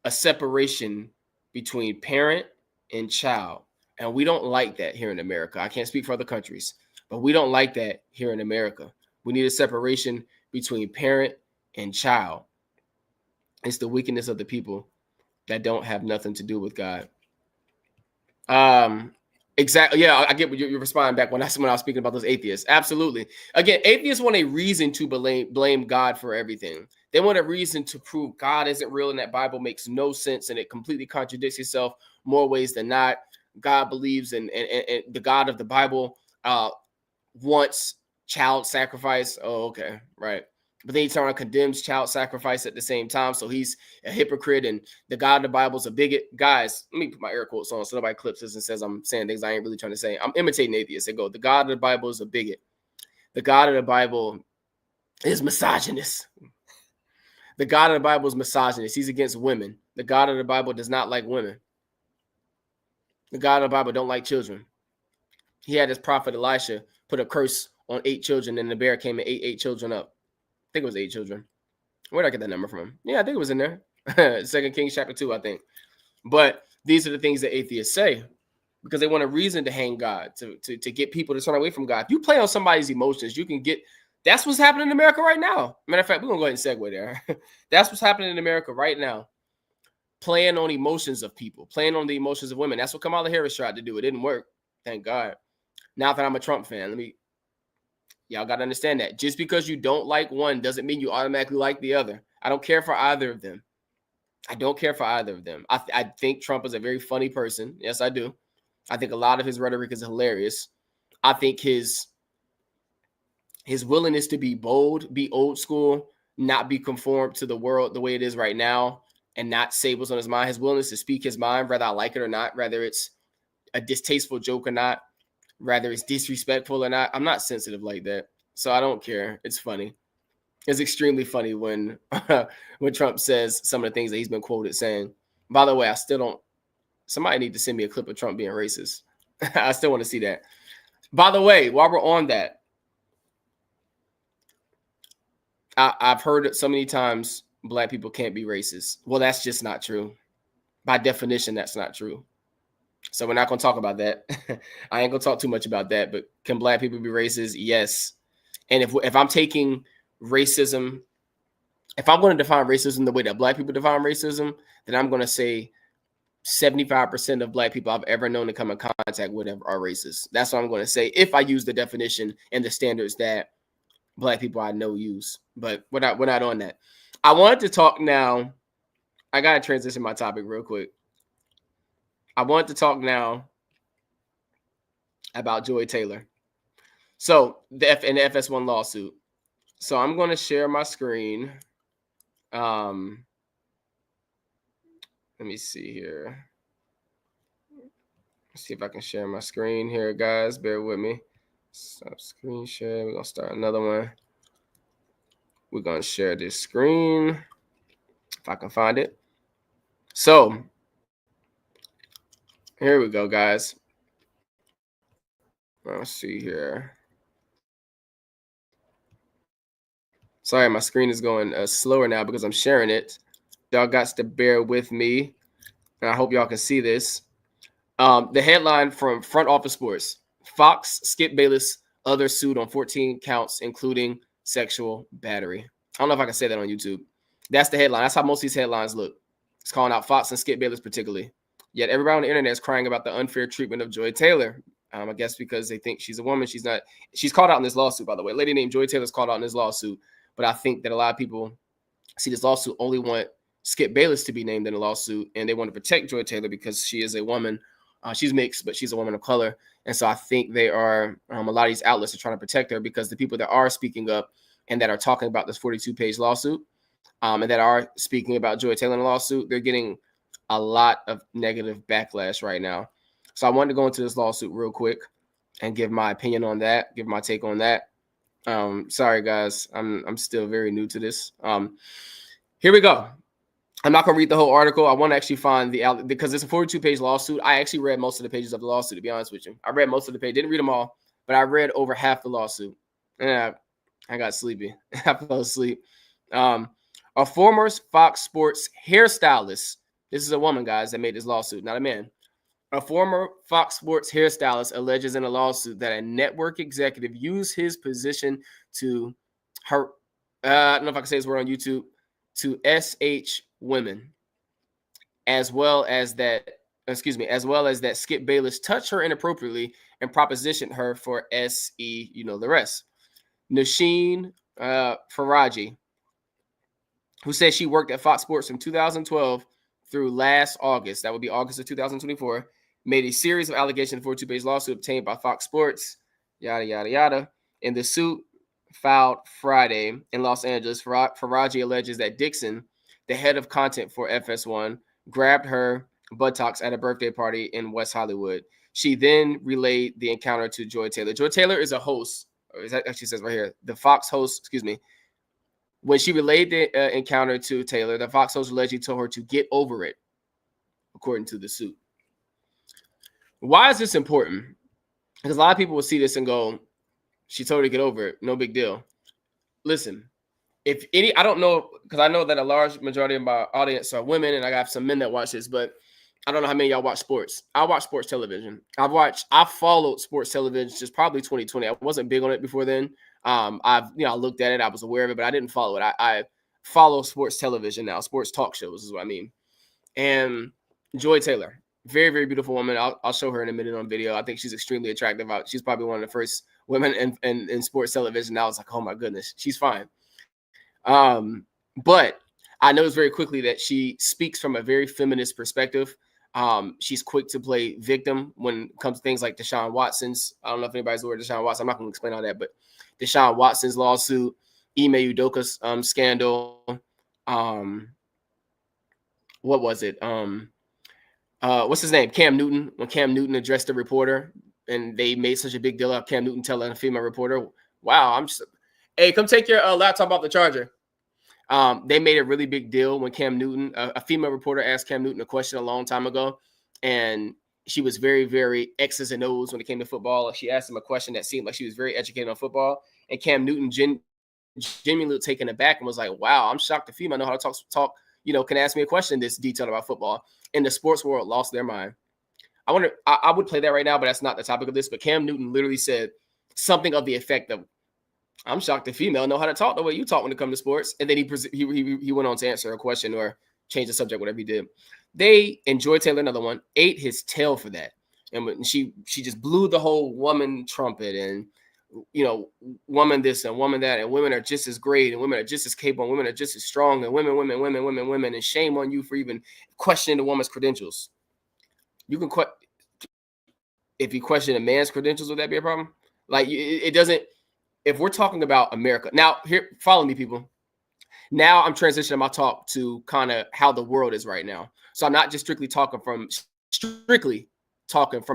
a separation between parent and child. And we don't like that here in America. I can't speak for other countries, but we don't like that here in America. We need a separation between parent and child. It's the wickedness of the people that don't have nothing to do with God. Exactly. Yeah, I get what you're responding back when I was speaking about those atheists. Absolutely. Again, atheists want a reason to blame God for everything. They want a reason to prove God isn't real and that Bible makes no sense and it completely contradicts itself more ways than not. God believes in the God of the Bible wants child sacrifice. Oh, okay, right. But then he turns around and condemns child sacrifice at the same time. So he's a hypocrite and the God of the Bible is a bigot. Guys, let me put my air quotes on so nobody clips this and says I'm saying things I ain't really trying to say. I'm imitating atheists. They go, the God of the Bible is a bigot. The God of the Bible is misogynist. The God of the Bible is misogynist. He's against women. The God of the Bible does not like women. The God of the Bible don't like children. He had his prophet Elisha put a curse on 8 children and the bear came and ate 8 children up. I think it was 8 children. Where did I get that number from? Yeah, I think it was in there. 2 Kings chapter 2, I think. But these are the things that atheists say because they want a reason to hang God, to get people to turn away from God. If you play on somebody's emotions, you can get. That's what's happening in America right now. Matter of fact, we're going to go ahead and segue there. That's what's happening in America right now. Playing on emotions of people, playing on the emotions of women. That's what Kamala Harris tried to do. It didn't work. Thank God. Now that I'm a Trump fan, y'all got to understand that. Just because you don't like one doesn't mean you automatically like the other. I don't care for either of them. I don't care for either of them. I think Trump is a very funny person. Yes, I do. I think a lot of his rhetoric is hilarious. I think his willingness to be bold, be old school, not be conformed to the world the way it is right now, and not say what's on his mind, his willingness to speak his mind, whether I like it or not, whether it's a distasteful joke or not, whether it's disrespectful or not. I'm not sensitive like that, so I don't care. It's funny. It's extremely funny when when Trump says some of the things that he's been quoted saying. By the way, I still don't. Somebody need to send me a clip of Trump being racist. I still want to see that. By the way, while we're on that, I've heard it so many times, Black people can't be racist. Well, that's just not true. By definition, that's not true. So we're not going to talk about that. I ain't going to talk too much about that. But can Black people be racist? Yes. And if I'm taking racism, if I'm going to define racism the way that Black people define racism, then I'm going to say 75% of Black people I've ever known to come in contact with are racist. That's what I'm going to say if I use the definition and the standards that Black people I know use. But we're not on that. I wanted to talk now. I got to transition my topic real quick. I want to talk now about Joy Taylor. So the Fs1 lawsuit. So I'm going to share my screen. Let me see here. Let's see if I can share my screen here, guys. Bear with me. Stop screen share. We're going to start another one. We're going to share this screen if I can find it. So here we go, guys. Let's see here. Sorry, my screen is going slower now because I'm sharing it. Y'all got to bear with me. And I hope y'all can see this. The headline from Front Office Sports: Fox, Skip Bayless, others sued on 14 counts, including sexual battery. I don't know if I can say that on YouTube. That's the headline. That's how most of these headlines look. It's calling out Fox and Skip Bayless particularly. Yet everybody on the internet is crying about the unfair treatment of Joy Taylor. I guess because they think she's a woman. She's not. She's called out in this lawsuit, by the way. A lady named Joy Taylor is called out in this lawsuit. But I think that a lot of people see this lawsuit only want Skip Bayless to be named in the lawsuit, and they want to protect Joy Taylor because she is a woman. She's mixed, but she's a woman of color. And so I think they are, a lot of these outlets are trying to protect her because the people that are speaking up and that are talking about this 42-page lawsuit and that are speaking about Joy Taylor in the lawsuit, they're getting a lot of negative backlash right now. So I wanted to go into this lawsuit real quick and give my opinion on that, give my take on that. Sorry, guys. I'm still very new to this. Here we go. I'm not going to read the whole article. I want to actually find because it's a 42-page lawsuit. I actually read most of the pages of the lawsuit, to be honest with you. I read most of the page. Didn't read them all, but I read over half the lawsuit. And I got sleepy. I fell asleep. A former Fox Sports hairstylist. This is a woman, guys, that made this lawsuit, not a man. A former Fox Sports hairstylist alleges in a lawsuit that a network executive used his position to I don't know if I can say this word on YouTube, to SH women, as well as that Skip Bayless touched her inappropriately and propositioned her for SE, you know the rest. Nasheen Faraji, who says she worked at Fox Sports from 2012 through last August, that would be August of 2024, made a series of allegations for a 42-page lawsuit obtained by Fox Sports, yada, yada, yada. In the suit filed Friday in Los Angeles, Faraji alleges that Dixon, the head of content for FS1, grabbed her buttocks at a birthday party in West Hollywood. She then relayed the encounter to Joy Taylor. Joy Taylor is a host, or that actually says right here, the Fox host, When she relayed the encounter to Taylor, the Fox host allegedly told her to get over it, according to the suit. Why is this important? Because a lot of people will see this and go, she told her to get over it. No big deal. Listen, if any, I don't know, because I know that a large majority of my audience are women, and I got some men that watch this, but I don't know how many of y'all watch sports. I watch sports television. I followed sports television just probably 2020. I wasn't big on it before then. I looked at it, I was aware of it, but I didn't follow it. I follow sports television now, sports talk shows is what I mean. And Joy Taylor, very, very beautiful woman. I'll show her in a minute on video. I think she's extremely attractive. She's probably one of the first women in sports television. I was like, oh my goodness, she's fine. But I noticed very quickly that she speaks from a very feminist perspective. She's quick to play victim when it comes to things like Deshaun Watson's. I don't know if anybody's aware of Deshaun Watson. I'm not going to explain all that, but Deshaun Watson's lawsuit, Ime Udoka's scandal. What was it? What's his name? Cam Newton. When Cam Newton addressed a reporter, and they made such a big deal of Cam Newton telling a female reporter, "Wow, hey, come take your laptop off the charger." They made a really big deal when Cam Newton, a female reporter, asked Cam Newton a question a long time ago, and she was very, very X's and O's when it came to football. She asked him a question that seemed like she was very educated on football, and Cam Newton genuinely taken aback and was like, "Wow, I'm shocked the female know how to talk. Can ask me a question this detailed about football." And the sports world lost their mind. I would play that right now, but that's not the topic of this. But Cam Newton literally said something of the effect of, "I'm shocked the female know how to talk the way you talk when it comes to sports." And then he went on to answer a question or change the subject, whatever he did. They enjoyed Taylor, another one, ate his tail for that. And she just blew the whole woman trumpet and, woman this and woman that, and women are just as great, and women are just as capable, and women are just as strong, and women, and shame on you for even questioning the woman's credentials. You can if you question a man's credentials, would that be a problem? Like, it doesn't. If we're talking about America now, here, follow me, people. Now I'm transitioning my talk to kind of how the world is right now. So I'm not just strictly talking from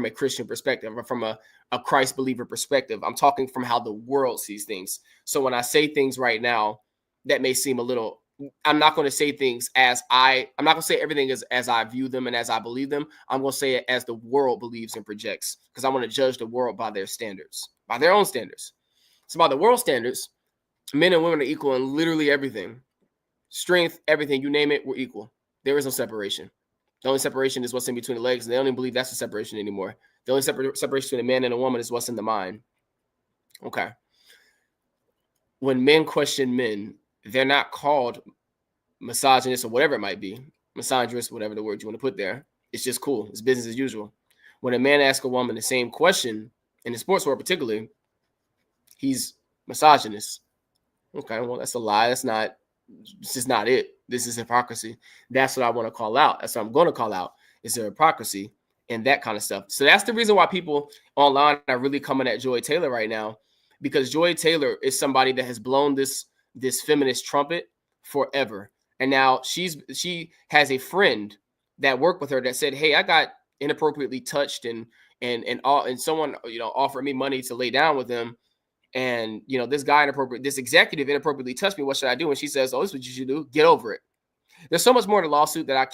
a Christian perspective or from a Christ believer perspective. I'm talking from how the world sees things. So when I say things right now, that may seem a little, I'm not going to say things I'm not going to say everything as I view them and as I believe them. I'm going to say it as the world believes and projects, because I want to judge the world by their standards, by their own standards. So by the world standards, men and women are equal in literally everything. Strength, everything, you name it, we're equal. There is no separation. The only separation is what's in between the legs, and they don't even believe that's a separation anymore. The only separation between a man and a woman is what's in the mind. Okay. When men question men, they're not called misogynist or whatever it might be. Misogynist, whatever the word you want to put there. It's just cool. It's business as usual. When a man asks a woman the same question, in the sports world particularly, he's misogynist. Okay, well, that's a lie. This is not it. This is hypocrisy. That's what I want to call out. That's what I'm going to call out, is the hypocrisy and that kind of stuff. So that's the reason why people online are really coming at Joy Taylor right now, because Joy Taylor is somebody that has blown this feminist trumpet forever. And now she has a friend that worked with her that said, "Hey, I got inappropriately touched and someone offered me money to lay down with them. And, this executive inappropriately touched me. What should I do?" And she says, "Oh, this is what you should do. Get over it." There's so much more to the lawsuit that I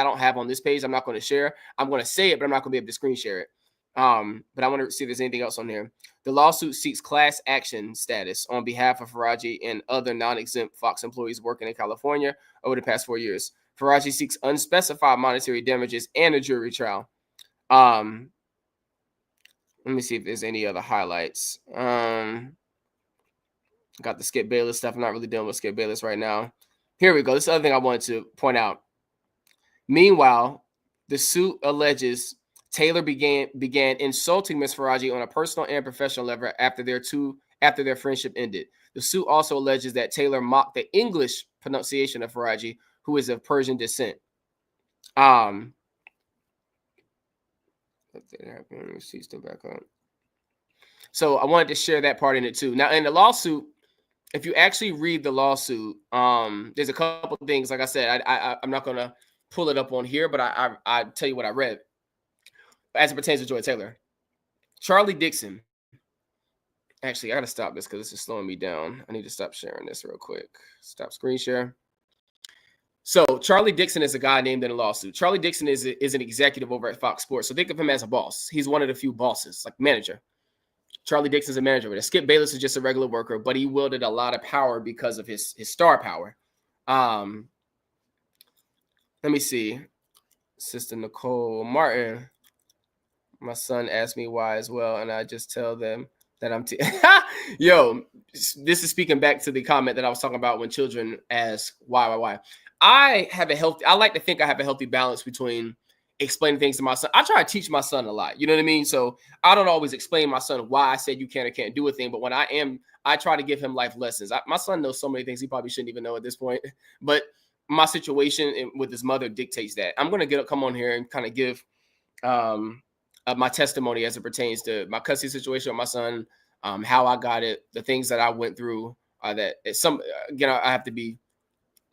don't have on this page. I'm not going to share. I'm going to say it, but I'm not going to be able to screen share it. But I want to see if there's anything else on there. The lawsuit seeks class action status on behalf of Faraji and other non-exempt Fox employees working in California over the past 4 years. Faraji seeks unspecified monetary damages and a jury trial. Let me see if there's any other highlights. Got the Skip Bayless stuff. I'm not really dealing with Skip Bayless right now. Here we go. This is the other thing I wanted to point out. Meanwhile, the suit alleges Taylor began insulting Ms. Faraji on a personal and professional level after their friendship ended. The suit also alleges that Taylor mocked the English pronunciation of Faraji, who is of Persian descent. Let me see, still back on. So I wanted to share that part in it too. Now in the lawsuit, if you actually read the lawsuit, there's a couple of things. Like I said, I'm not gonna pull it up on here, but I tell you what I read as it pertains to Joy Taylor. Charlie Dixon. Actually, I gotta stop this because this is slowing me down. I need to stop sharing this real quick. Stop screen share. So Charlie Dixon is a guy named in a lawsuit. Charlie Dixon is an executive over at Fox Sports. So think of him as a boss. He's one of the few bosses, like manager. Charlie Dixon's a manager over there. Skip Bayless is just a regular worker, but he wielded a lot of power because of his star power. Let me see. Sister Nicole Martin. My son asked me why as well, and I just tell them that I'm yo, this is speaking back to the comment that I was talking about when children ask why. I like to think I have a healthy balance between explaining things to my son. I try to teach my son a lot. You know what I mean? So I don't always explain to my son why I said you can or can't do a thing. But when I try to give him life lessons. My son knows so many things he probably shouldn't even know at this point. But my situation with his mother dictates that. I'm going to come on here and kind of give my testimony as it pertains to my custody situation with my son, how I got it, the things that I went through.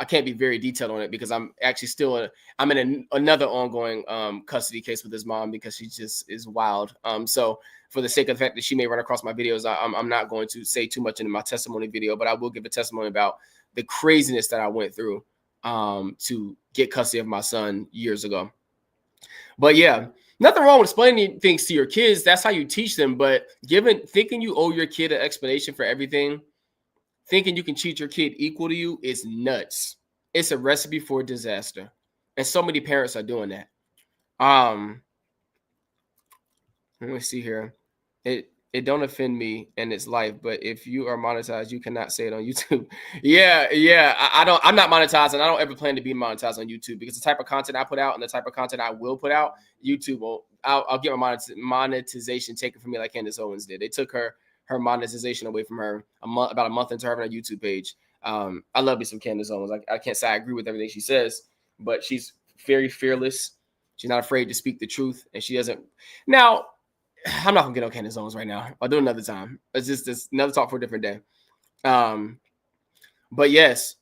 I can't be very detailed on it because I'm actually still I'm in another ongoing custody case with his mom because she just is wild. So for the sake of the fact that she may run across my videos, I'm not going to say too much in my testimony video, but I will give a testimony about the craziness that I went through to get custody of my son years ago. But yeah, nothing wrong with explaining things to your kids. That's how you teach them. But thinking you owe your kid an explanation for everything, thinking you can treat your kid equal to you is nuts. It's a recipe for disaster. And so many parents are doing that. Let me see here. It don't offend me and it's life, but if you are monetized, you cannot say it on YouTube. Yeah. I'm not monetized, and I don't ever plan to be monetized on YouTube because the type of content I put out and the type of content I will put out, YouTube will. I'll get my monetization taken from me like Candace Owens did. They took her monetization away from her about a month into having a YouTube page. I love me some Candace Owens. I can't say I agree with everything she says, but she's very fearless. She's not afraid to speak the truth, and she doesn't. Now, I'm not gonna get on Candace Owens right now. I'll do it another time. It's just another talk for a different day. But yes.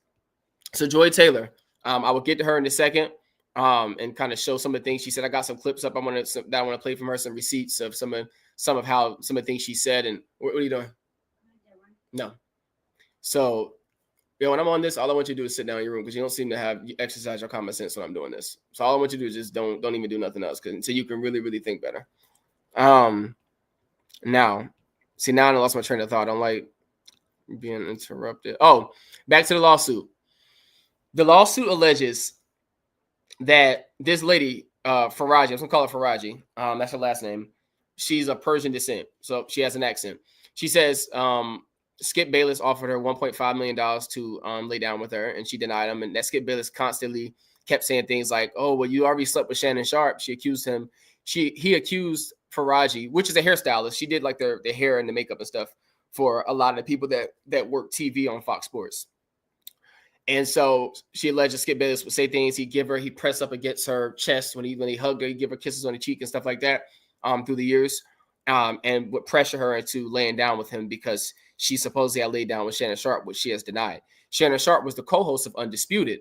So Joy Taylor, I will get to her in a second. And kind of show some of the things she said. I got some clips up. I want to play from her, some receipts of some of the things she said. And what are you doing? No. So, when I'm on this, all I want you to do is sit down in your room because you don't seem to exercise your common sense when I'm doing this. So all I want you to do is just don't even do nothing else until you can really, really think better. Now I lost my train of thought. I don't like being interrupted. Oh, back to the lawsuit. The lawsuit alleges that this lady, Faraji, I'm gonna call her Faraji. That's her last name. She's of Persian descent, so she has an accent. She says Skip Bayless offered her $1.5 million to lay down with her, and she denied him. And that Skip Bayless constantly kept saying things like, "Oh, well, you already slept with Shannon Sharp." She accused him. He accused Faraji, which is a hairstylist. She did like the hair and the makeup and stuff for a lot of the people that work TV on Fox Sports. And so she alleged Skip Bayless would say things. He'd press up against her chest when he hugged her, he'd give her kisses on the cheek and stuff like that through the years, and would pressure her into laying down with him because she supposedly had laid down with Shannon Sharp, which she has denied. Shannon Sharp was the co-host of Undisputed.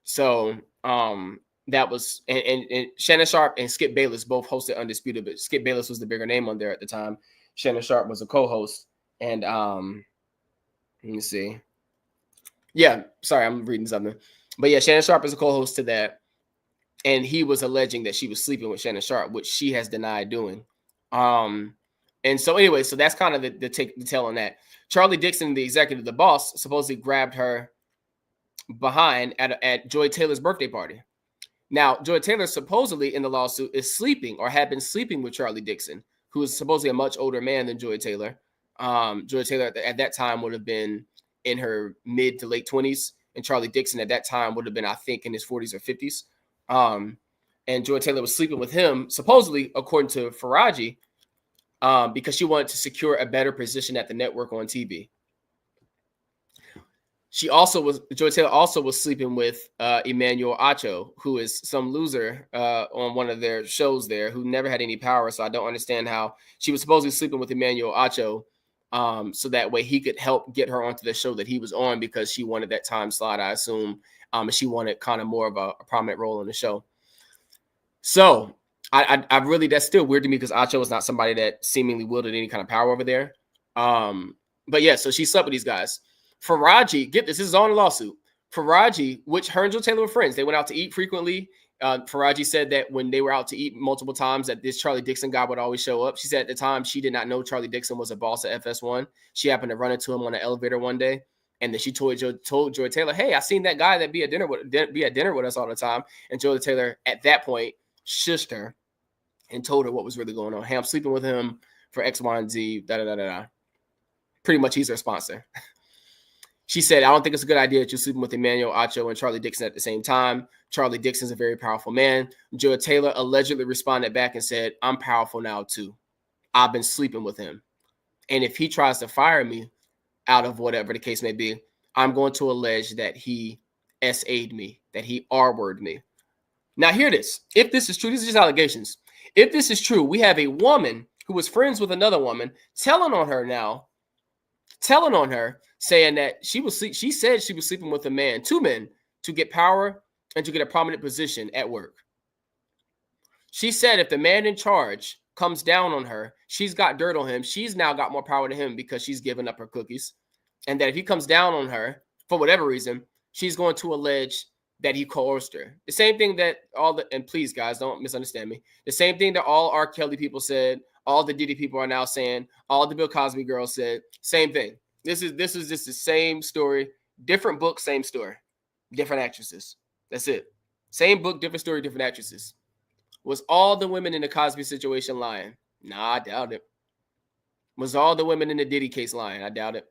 So that was and Shannon Sharp and Skip Bayless both hosted Undisputed, but Skip Bayless was the bigger name on there at the time. Shannon Sharp was a co-host. And let me see. Yeah, sorry, I'm reading something. But yeah, Shannon Sharp is a co-host to that. And he was alleging that she was sleeping with Shannon Sharp, which she has denied doing. And so anyway, so that's kind of the tale on that. Charlie Dixon, the executive, the boss, supposedly grabbed her behind at Joy Taylor's birthday party. Now, Joy Taylor supposedly in the lawsuit is sleeping or had been sleeping with Charlie Dixon, who is supposedly a much older man than Joy Taylor. Joy Taylor at that time would have been in her mid to late 20s, and Charlie Dixon at that time would have been, I think, in his 40s or 50s. And Joy Taylor was sleeping with him, supposedly, according to Faraji, because she wanted to secure a better position at the network on TV. Joy Taylor also was sleeping with Emmanuel Acho, who is some loser on one of their shows there, who never had any power. So I don't understand how she was supposedly sleeping with Emmanuel Acho, so that way he could help get her onto the show that he was on because she wanted that time slot, I assume. And she wanted kind of more of a prominent role in the show. So I really, that's still weird to me because Acho was not somebody that seemingly wielded any kind of power over there. But yeah, so she slept with these guys. Faraji, get this is on a lawsuit. Faraji, which her and Joy Taylor were friends. They went out to eat frequently. Faraji said that when they were out to eat multiple times, that this Charlie Dixon guy would always show up. She said at the time she did not know Charlie Dixon was a boss at Fs1. She happened to run into him on an elevator one day, and then she told Joy Taylor, "Hey, I seen that guy that be at dinner with us all the time." And Joy Taylor at that point shushed her and told her what was really going on. Hey, I'm sleeping with him for X, Y, and Z. Da da da da da. Pretty much, he's her sponsor. She said, I don't think it's a good idea that you're sleeping with Emmanuel Acho and Charlie Dixon at the same time. Charlie Dixon's a very powerful man. Joy Taylor allegedly responded back and said, I'm powerful now too. I've been sleeping with him. And if he tries to fire me out of whatever the case may be, I'm going to allege that he SA'd me, that he R-worded me. Now hear this. If this is true, these are just allegations. If this is true, we have a woman who was friends with another woman telling on her, saying that she said she was sleeping with two men, to get power and to get a prominent position at work. She said if the man in charge comes down on her, she's got dirt on him. She's now got more power to him because she's given up her cookies. And that if he comes down on her for whatever reason, she's going to allege that he coerced her. The same thing that and please guys, don't misunderstand me. The same thing that all R. Kelly people said, all the Diddy people are now saying, all the Bill Cosby girls said, same thing. This is just the same story, different book, same story, different actresses. That's it. Same book, different story, different actresses. Was all the women in the Cosby situation lying? Nah, I doubt it. Was all the women in the Diddy case lying? I doubt it.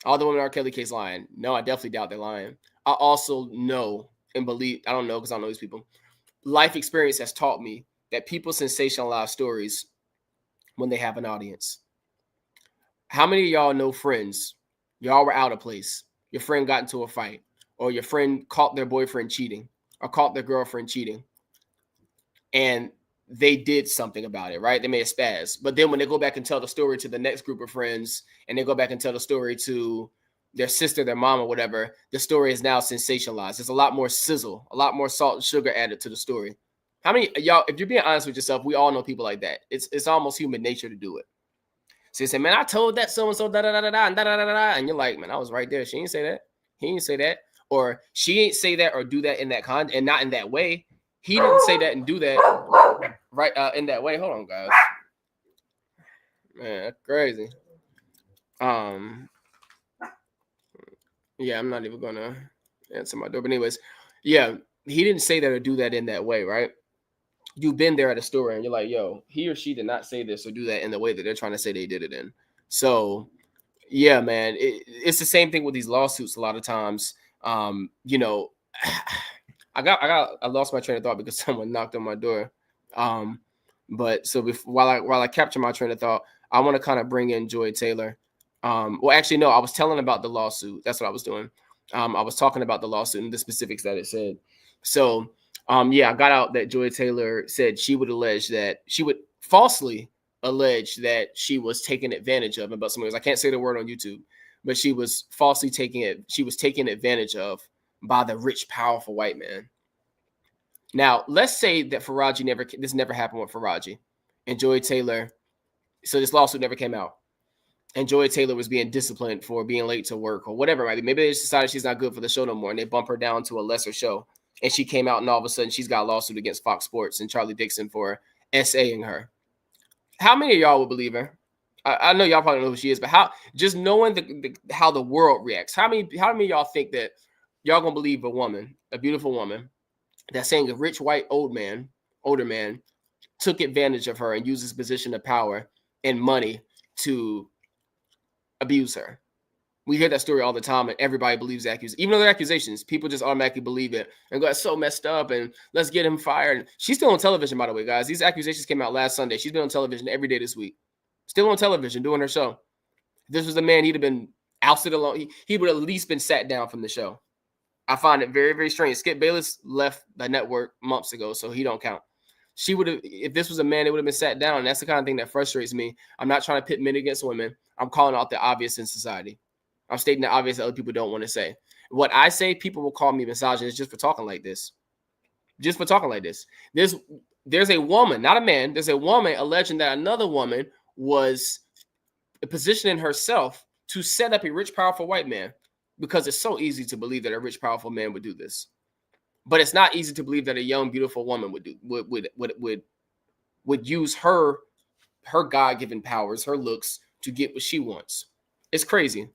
All the women in R. Kelly case lying? No, I definitely doubt they're lying. I also know and believe, I don't know because I don't know these people. Life experience has taught me that people sensationalize stories when they have an audience. How many of y'all know friends? Y'all were out of place. Your friend got into a fight, or your friend caught their boyfriend cheating, or caught their girlfriend cheating, and they did something about it, right? They made a spaz. But then when they go back and tell the story to the next group of friends, and they go back and tell the story to their sister, their mom, or whatever, the story is now sensationalized. There's a lot more sizzle, a lot more salt and sugar added to the story. How many y'all, if you're being honest with yourself, we all know people like that. It's almost human nature to do it. So you say, man, I told that so-and-so, da-da-da-da-da, and da-da-da-da-da. And you're like, man, I was right there. She didn't say that. He didn't say that. Or she ain't say that or do that in that and not in that way. He didn't say that and do that right in that way. Hold on, guys. Man, that's crazy. Yeah, I'm not even gonna answer my door. But anyways, yeah, he didn't say that or do that in that way, right? You've been there at a store and you're like, yo, he or she did not say this or do that in the way that they're trying to say they did it in. So yeah, man, it's the same thing with these lawsuits a lot of times. You know, I lost my train of thought because someone knocked on my door. But so while I capture my train of thought, I want to kind of bring in Joy Taylor. Well, actually, no, I was telling about the lawsuit. That's what I was doing. I was talking about the lawsuit and the specifics that it said. So yeah, I got out that Joy Taylor said she would falsely allege that she was taken advantage of about somebody else. I can't say the word on YouTube, but she was falsely taken advantage of by the rich, powerful white man. Now, let's say that this never happened with Faraji and Joy Taylor. So this lawsuit never came out. And Joy Taylor was being disciplined for being late to work or whatever it might be. Maybe they just decided she's not good for the show no more and they bump her down to a lesser show. And she came out and all of a sudden she's got a lawsuit against Fox Sports and Charlie Dixon for SAing her. How many of y'all would believe her? I know y'all probably know who she is, but just knowing how the world reacts, how many of y'all think that y'all gonna believe a beautiful woman, that's saying a rich white older man took advantage of her and used his position of power and money to abuse her? We hear that story all the time, and everybody believes accusations. Even though they're accusations, people just automatically believe it and go, "That's so messed up," and let's get him fired. She's still on television, by the way, guys. These accusations came out last Sunday. She's been on television every day this week. Still on television doing her show. If this was the man, he'd have been ousted alone. He would have at least been sat down from the show. I find it very, very strange. Skip Bayless left the network months ago, so he don't count. She would have, if this was a man, it would have been sat down. And that's the kind of thing that frustrates me. I'm not trying to pit men against women. I'm calling out the obvious in society. I'm stating the obvious that other people don't want to say. What I say, people will call me misogynist just for talking like this. Just for talking like this. There's a woman, not a man. There's a woman alleging that another woman was positioning herself to set up a rich, powerful white man, because it's so easy to believe that a rich, powerful man would do this. But it's not easy to believe that a young, beautiful woman would use her God-given powers, her looks, to get what she wants. It's crazy.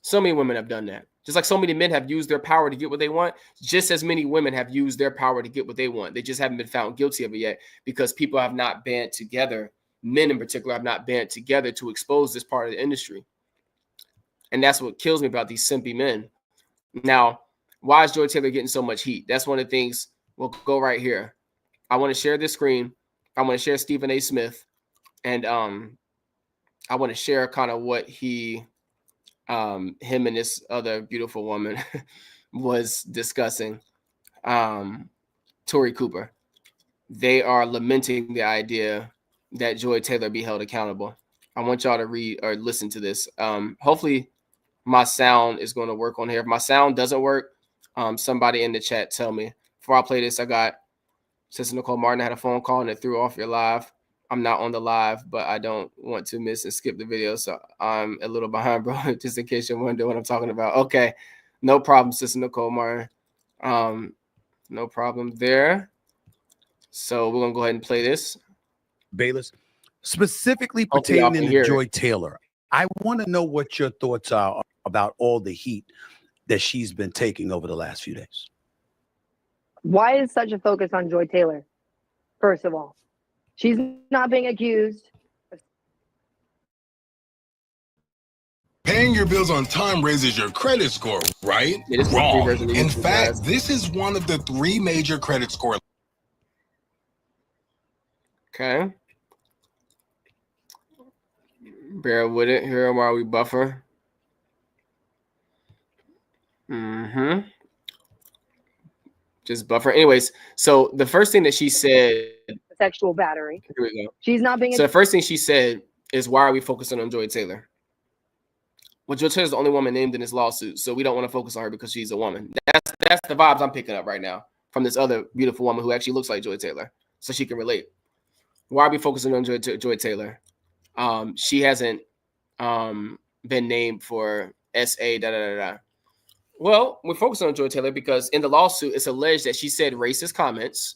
So many women have done that. Just like so many men have used their power to get what they want, just as many women have used their power to get what they want. They just haven't been found guilty of it yet because people have not band together. Men in particular have not band together to expose this part of the industry. And that's what kills me about these simpy men. Now, why is Joy Taylor getting so much heat? That's one of the things. We'll go right here. I want to share this screen. I want to share Stephen A. Smith. And I want to share kind of what him and this other beautiful woman was discussing. Tori Cooper. They are lamenting the idea that Joy Taylor be held accountable. I want y'all to read or listen to this. Hopefully my sound is going to work on here. If my sound doesn't work, somebody in the chat tell me. Before I play this, I got Sister Nicole Martin had a phone call and it threw off your live. I'm not on the live, but I don't want to miss and skip the video, so I'm a little behind, bro, just in case you're wondering what I'm talking about. Okay, no problem, Sister Nicole Martin. No problem there. So we're going to go ahead and play this. Bayless, specifically pertaining to Joy Taylor, I want to know what your thoughts are about all the heat that she's been taking over the last few days. Why is such a focus on Joy Taylor? First of all, she's not being accused. Paying your bills on time raises your credit score, right? Wrong. In fact, this is one of the 3 major credit score. Okay. Bear with it here while we buffer. Just buffer. Anyways, so the first thing that she said, sexual battery. Here we go. She's not being. So the first thing she said is, "Why are we focusing on Joy Taylor?" Well, Joy Taylor's the only woman named in this lawsuit, so we don't want to focus on her because she's a woman. That's the vibes I'm picking up right now from this other beautiful woman who actually looks like Joy Taylor, so she can relate. Why are we focusing on Joy Taylor? She hasn't been named for SA. Well, we're focusing on Joy Taylor because in the lawsuit, it's alleged that she said racist comments.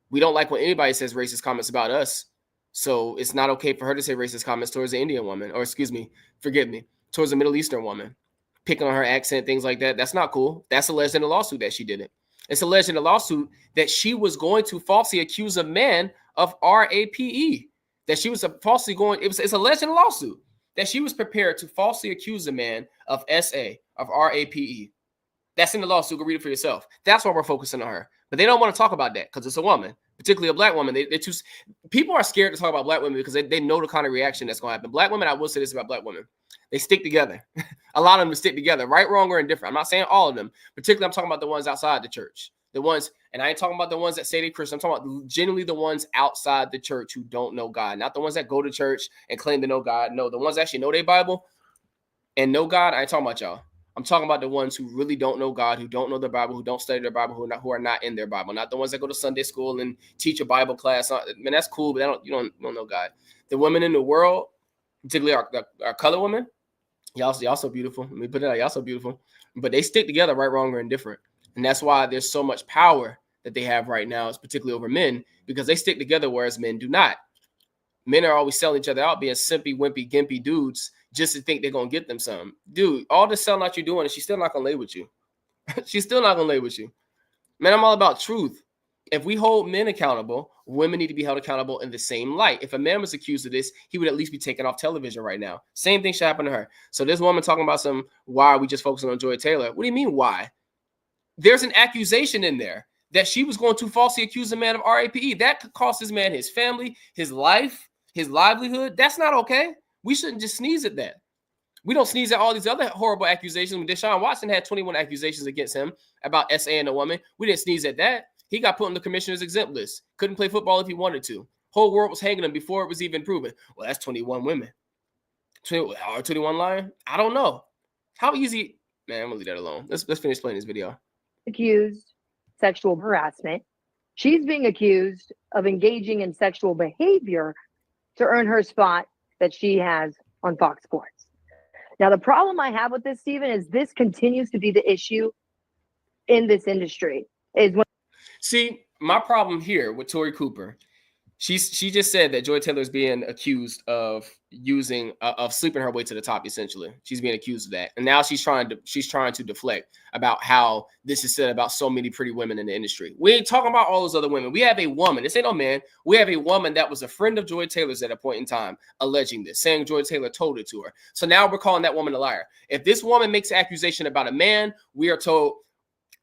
We don't like when anybody says racist comments about us. So it's not okay for her to say racist comments towards an Indian woman, or forgive me, towards a Middle Eastern woman, picking on her accent, things like that. That's not cool. That's alleged in the lawsuit that she did it. It's alleged in the lawsuit that she was going to falsely accuse a man of RAPE, that she was falsely going, it's alleged in the lawsuit that she was prepared to falsely accuse a man of SA, of RAPE. That's in the lawsuit. Go read it for yourself. That's why we're focusing on her. But they don't want to talk about that because it's a woman, particularly a black woman. People are scared to talk about black women because they know the kind of reaction that's going to happen. Black women, I will say this about black women. They stick together. A lot of them stick together, right, wrong, or indifferent. I'm not saying all of them. Particularly, I'm talking about the ones outside the church. The ones, and I ain't talking about the ones that say they're Christian. I'm talking about generally the ones outside the church who don't know God. Not the ones that go to church and claim to know God. No, the ones that actually know their Bible and know God. I ain't talking about y'all. I'm talking about the ones who really don't know God, who don't know their Bible, who don't study their Bible, who are not in their Bible. Not the ones that go to Sunday school and teach a Bible class. Man, that's cool, but you don't know God. The women in the world, particularly our color women, y'all so beautiful. Let me put it out. Y'all so beautiful. But they stick together, right, wrong, or indifferent. And that's why there's so much power that they have right now, particularly over men, because they stick together, whereas men do not. Men are always selling each other out, being simpy, wimpy, gimpy dudes just to think they're going to get them some. Dude, all the selling out you're doing, and she's still not going to lay with you. She's still not going to lay with you. Man, I'm all about truth. If we hold men accountable, women need to be held accountable in the same light. If a man was accused of this, he would at least be taken off television right now. Same thing should happen to her. So this woman talking about why are we just focusing on Joy Taylor? What do you mean why? There's an accusation in there that she was going to falsely accuse a man of RAPE. That could cost this man his family, his life, his livelihood. That's not okay. We shouldn't just sneeze at that. We don't sneeze at all these other horrible accusations. When Deshaun Watson had 21 accusations against him about SA and a woman, we didn't sneeze at that. He got put on the commissioner's exempt list. Couldn't play football if he wanted to. Whole world was hanging him before it was even proven. Well, that's 21 women. 21 lying? I don't know. How easy? Man, I'm going to leave that alone. Let's finish playing this video. Accused sexual harassment. She's being accused of engaging in sexual behavior to earn her spot that she has on Fox Sports. Now, the problem I have with this, Stephen, is this continues to be the issue in this industry. is when. See, my problem here with Tori Cooper, she just said that Joy Taylor is being accused of of sleeping her way to the top. Essentially, she's being accused of that, and now she's trying to deflect about how this is said about so many pretty women in the industry. We ain't talking about all those other women. We have a woman. This ain't no man. We have a woman that was a friend of Joy Taylor's at a point in time, alleging this, saying Joy Taylor told it to her. So now we're calling that woman a liar. If this woman makes an accusation about a man, we are told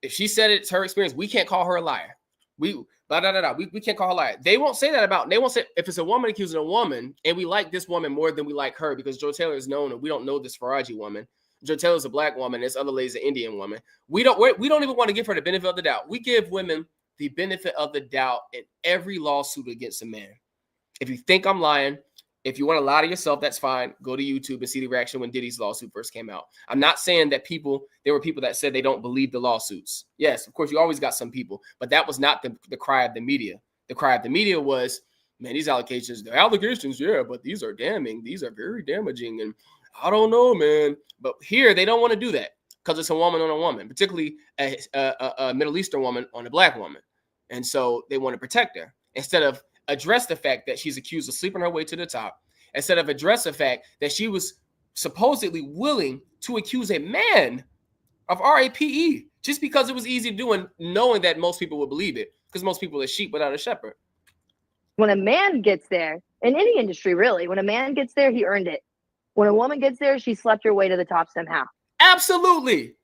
if she said it's her experience, we can't call her a liar. We can't call her a liar. They won't say that about. They won't say if it's a woman accusing a woman, and we like this woman more than we like her because Joy Taylor is known, and we don't know this Faraji woman. Joy Taylor's a black woman. This other lady's an Indian woman. We don't even want to give her the benefit of the doubt. We give women the benefit of the doubt in every lawsuit against a man. If you think I'm lying, if you want to lie to yourself, that's fine. Go to YouTube and see the reaction when Diddy's lawsuit first came out. I'm not saying that there were people that said they don't believe the lawsuits. Yes, of course, you always got some people, but that was not the cry of the media. The cry of the media was, man, these allegations, they're allegations, yeah, but these are damning. These are very damaging. And I don't know, man. But here, they don't want to do that because it's a woman on a woman, particularly a Middle Eastern woman on a black woman. And so they want to protect her instead of address the fact that she's accused of sleeping her way to the top, instead of address the fact that she was supposedly willing to accuse a man of RAPE just because it was easy to do and knowing that most people would believe it because most people are sheep without a shepherd. When a man gets there, in any industry really, when a man gets there, he earned it. When a woman gets there, she slept her way to the top somehow. Absolutely.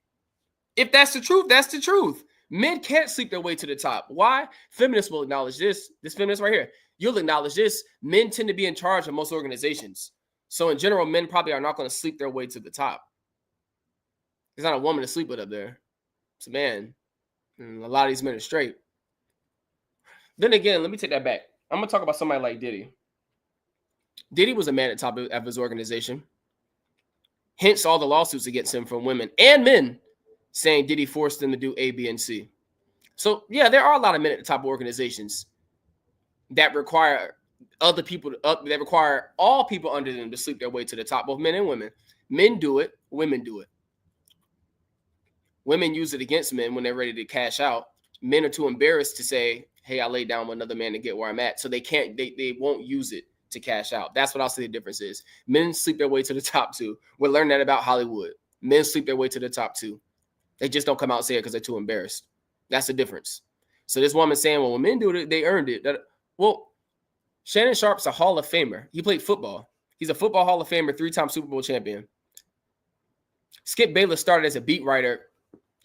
If that's the truth, that's the truth. Men can't sleep their way to the top. Why? Feminists will acknowledge this. This feminist right here. You'll acknowledge this. Men tend to be in charge of most organizations. So in general, men probably are not going to sleep their way to the top. There's not a woman to sleep with up there. It's a man. And a lot of these men are straight. Then again, let me take that back. I'm going to talk about somebody like Diddy. Diddy was a man at the top of his organization. Hence all the lawsuits against him from women and men saying Diddy forced them to do A, B, and C. So, yeah, there are a lot of men at the top of organizations that require other people, that require all people under them to sleep their way to the top, both men and women. Men do it. Women do it. Women use it against men when they're ready to cash out. Men are too embarrassed to say, hey, I laid down with another man to get where I'm at. So they won't use it to cash out. That's what I'll say the difference is. Men sleep their way to the top too. We're learning that about Hollywood. Men sleep their way to the top too. They just don't come out and say it because they're too embarrassed. That's the difference. So this woman saying, well, when men do it, they earned it. Well, Shannon Sharpe's a Hall of Famer. He played football. He's a football Hall of Famer, 3-time Super Bowl champion. Skip Bayless started as a beat writer.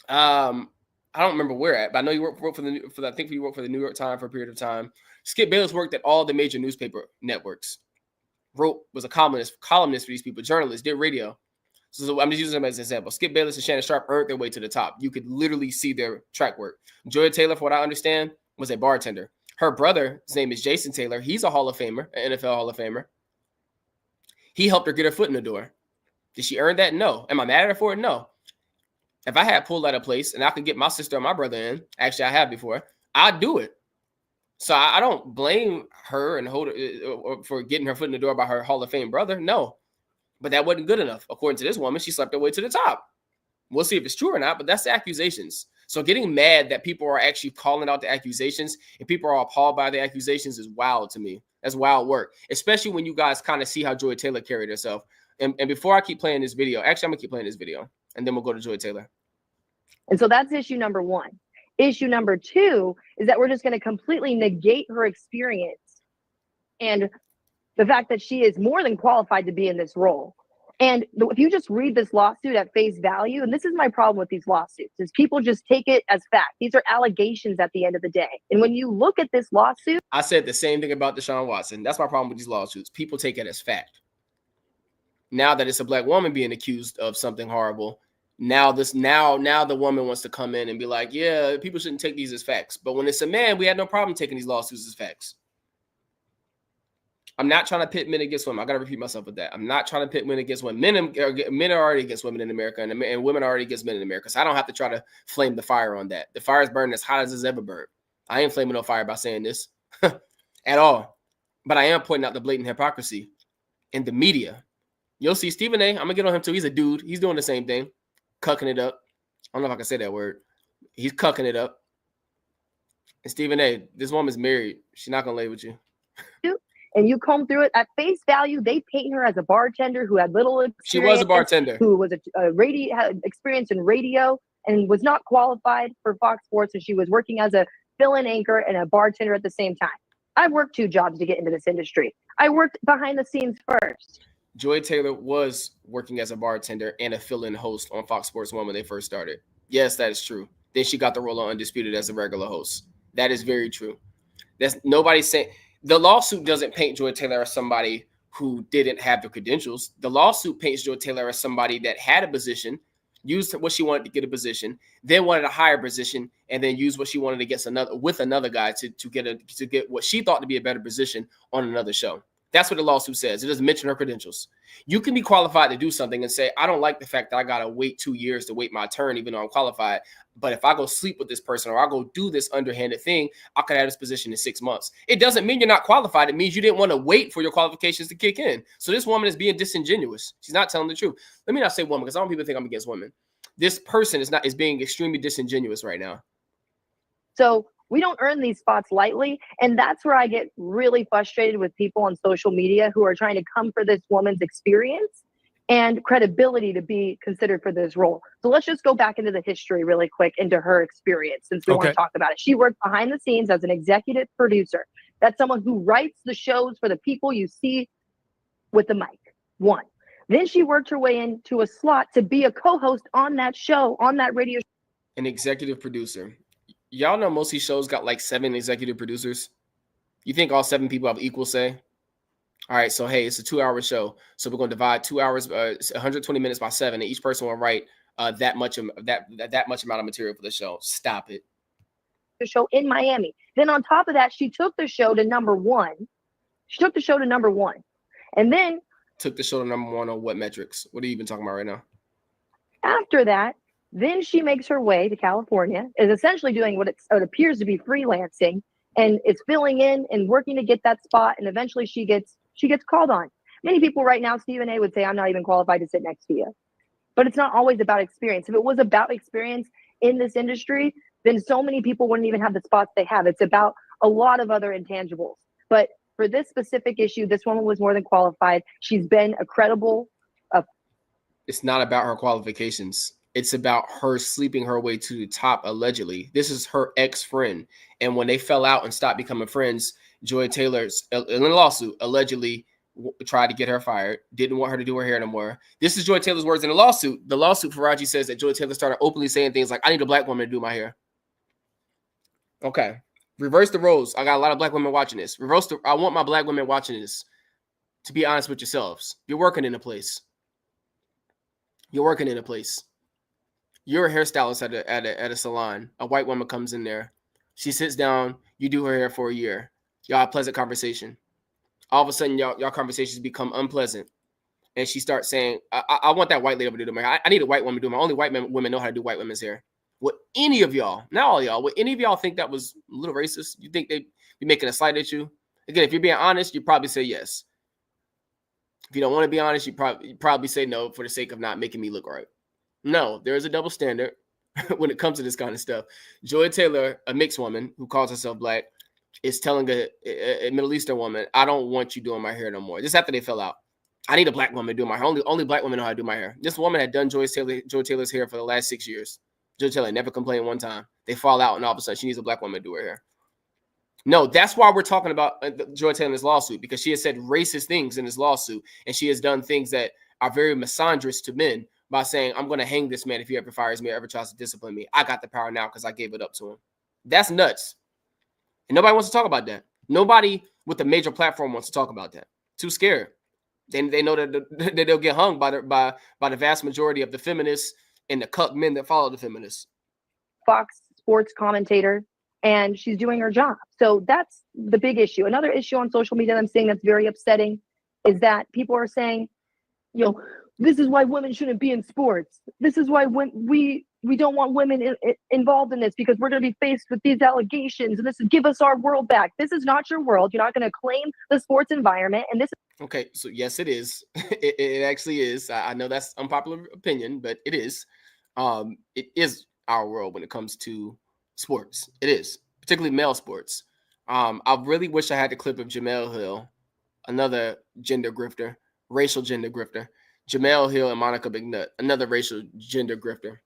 I don't remember where at, but I know he worked for I think he worked for the New York Times for a period of time. Skip Bayless worked at all the major newspaper networks. Was a columnist for these people, journalists, did radio. So I'm just using them as an example. Skip Bayless and Shannon Sharpe earned their way to the top. You could literally see their track work. Joy Taylor, for what I understand, was a bartender. Her brother, his name is Jason Taylor. He's a Hall of Famer, an NFL Hall of Famer. He helped her get her foot in the door. Did she earn that? No. Am I mad at her for it? No. If I had pulled out a place and I could get my sister or my brother in, actually I have before, I'd do it. So I don't blame her and hold her for getting her foot in the door by her Hall of Fame brother. No. But that wasn't good enough. According to this woman, she slept her way to the top. We'll see if it's true or not, but that's the accusations. So getting mad that people are actually calling out the accusations and people are appalled by the accusations is wild to me. That's wild work, especially when you guys kind of see how Joy Taylor carried herself. And before I keep playing this video, actually, I'm going to keep playing this video, and then we'll go to Joy Taylor. And so that's issue number one. Issue number two is that we're just going to completely negate her experience and the fact that she is more than qualified to be in this role. And if you just read this lawsuit at face value, and this is my problem with these lawsuits, is people just take it as fact. These are allegations at the end of the day. And when you look at this lawsuit, I said the same thing about Deshaun Watson. That's my problem with these lawsuits. People take it as fact. Now that it's a black woman being accused of something horrible, now the woman wants to come in and be like, yeah, people shouldn't take these as facts. But when it's a man, we had no problem taking these lawsuits as facts. I'm not trying to pit men against women. I got to repeat myself with that. I'm not trying to pit men against women. Men are already against women in America, and women are already against men in America. So I don't have to try to flame the fire on that. The fire is burning as hot as it's ever burned. I ain't flaming no fire by saying this at all. But I am pointing out the blatant hypocrisy in the media. You'll see Stephen A. I'm going to get on him too. He's a dude. He's doing the same thing. Cucking it up. I don't know if I can say that word. He's cucking it up. And Stephen A., this woman's married. She's not gonna lay with you. And you comb through it at face value, they paint her as a bartender who had little experience. She was a bartender who was had experience in radio and was not qualified for Fox Sports, and she was working as a fill-in anchor and a bartender at the same time. I worked 2 jobs to get into this industry. I worked behind the scenes first. Joy Taylor was working as a bartender and a fill-in host on Fox Sports 1 when they first started. Yes, that is true. Then she got the role on Undisputed as a regular host. That is very true. That's nobody's saying. The lawsuit doesn't paint Joy Taylor as somebody who didn't have the credentials. The lawsuit paints Joy Taylor as somebody that had a position, used what she wanted to get a position, then wanted a higher position, and then used what she wanted to get another guy to get what she thought to be a better position on another show. That's what the lawsuit says. It doesn't mention her credentials. You can be qualified to do something and say, I don't like the fact that I got to wait 2 years to wait my turn, even though I'm qualified. But if I go sleep with this person or I go do this underhanded thing, I could have this position in 6 months. It doesn't mean you're not qualified. It means you didn't want to wait for your qualifications to kick in. So this woman is being disingenuous. She's not telling the truth. Let me not say woman, because I don't people think I'm against women. This person is being extremely disingenuous right now. So we don't earn these spots lightly. And that's where I get really frustrated with people on social media who are trying to come for this woman's experience and credibility to be considered for this role. So let's just go back into the history really quick, into her experience, since we want to talk about it. She worked behind the scenes as an executive producer. That's someone who writes the shows for the people you see with the mic. 1. Then she worked her way into a slot to be a co-host on that show, on that radio show. An executive producer. Y'all know most of these shows got like 7 executive producers. You think all 7 people have equal say? All right, so hey, it's a 2-hour show. So we're going to divide 2 hours, 120 minutes by 7, and each person will write that much amount of material for the show. Stop it. The show in Miami. Then on top of that, she took the show to number 1. And then took the show to number 1 on what metrics? What are you even talking about right now? After that, then she makes her way to California, is essentially doing what it appears to be freelancing, and is filling in and working to get that spot. And eventually she gets called on. Many people right now, Stephen A. would say, I'm not even qualified to sit next to you. But it's not always about experience. If it was about experience in this industry, then so many people wouldn't even have the spots they have. It's about a lot of other intangibles. But for this specific issue, this woman was more than qualified. She's been a credible. It's not about her qualifications. It's about her sleeping her way to the top, allegedly. This is her ex-friend. And when they fell out and stopped becoming friends, Joy Taylor's in a lawsuit allegedly tried to get her fired, didn't want her to do her hair no more. This is Joy Taylor's words in the lawsuit. The lawsuit for Raji says that Joy Taylor started openly saying things like, I need a black woman to do my hair. Okay. Reverse the roles. I got a lot of black women watching this. I want my black women watching this to be honest with yourselves. You're working in a place. You're a hairstylist at a salon. A white woman comes in there. She sits down. You do her hair for a year. Y'all have pleasant conversation. All of a sudden, y'all conversations become unpleasant. And she starts saying, I want that white lady to do my hair. I need a white woman to do my hair. Only white women know how to do white women's hair. Would any of y'all, not all y'all, would any of y'all think that was a little racist? You think they'd be making a slight at you? Again, if you're being honest, you probably say yes. If you don't want to be honest, you probably say no for the sake of not making me look right. No, there is a double standard when it comes to this kind of stuff. Joy Taylor, a mixed woman who calls herself black, is telling a Middle Eastern woman, I don't want you doing my hair no more. Just after they fell out. I need a black woman to do my hair. Only black women know how to do my hair. This woman had done Joy Taylor's hair for the last 6 years. Joy Taylor never complained one time. They fall out, and all of a sudden she needs a black woman to do her hair. No, that's why we're talking about Joy Taylor's lawsuit, because she has said racist things in this lawsuit, and she has done things that are very misandrous to men by saying, I'm going to hang this man if he ever fires me or ever tries to discipline me. I got the power now because I gave it up to him. That's nuts. And nobody wants to talk about that. Nobody with a major platform wants to talk about that. Too scared. They know that they'll get hung by the vast majority of the feminists and the cuck men that follow the feminists. Fox Sports commentator, and she's doing her job. So that's the big issue. Another issue on social media that I'm seeing that's very upsetting is that people are saying, this is why women shouldn't be in sports. This is why we don't want women involved in this, because we're going to be faced with these allegations, and this is give us our world back. This is not your world. You're not going to claim the sports environment. And this. Okay, so yes, it is. It actually is. I know that's unpopular opinion, but it is. It is our world when it comes to sports. It is. particularly male sports. I really wish I had the clip of Jamel Hill, another gender grifter, racial gender grifter. Jamel Hill and Monica McNutt, another racial gender grifter.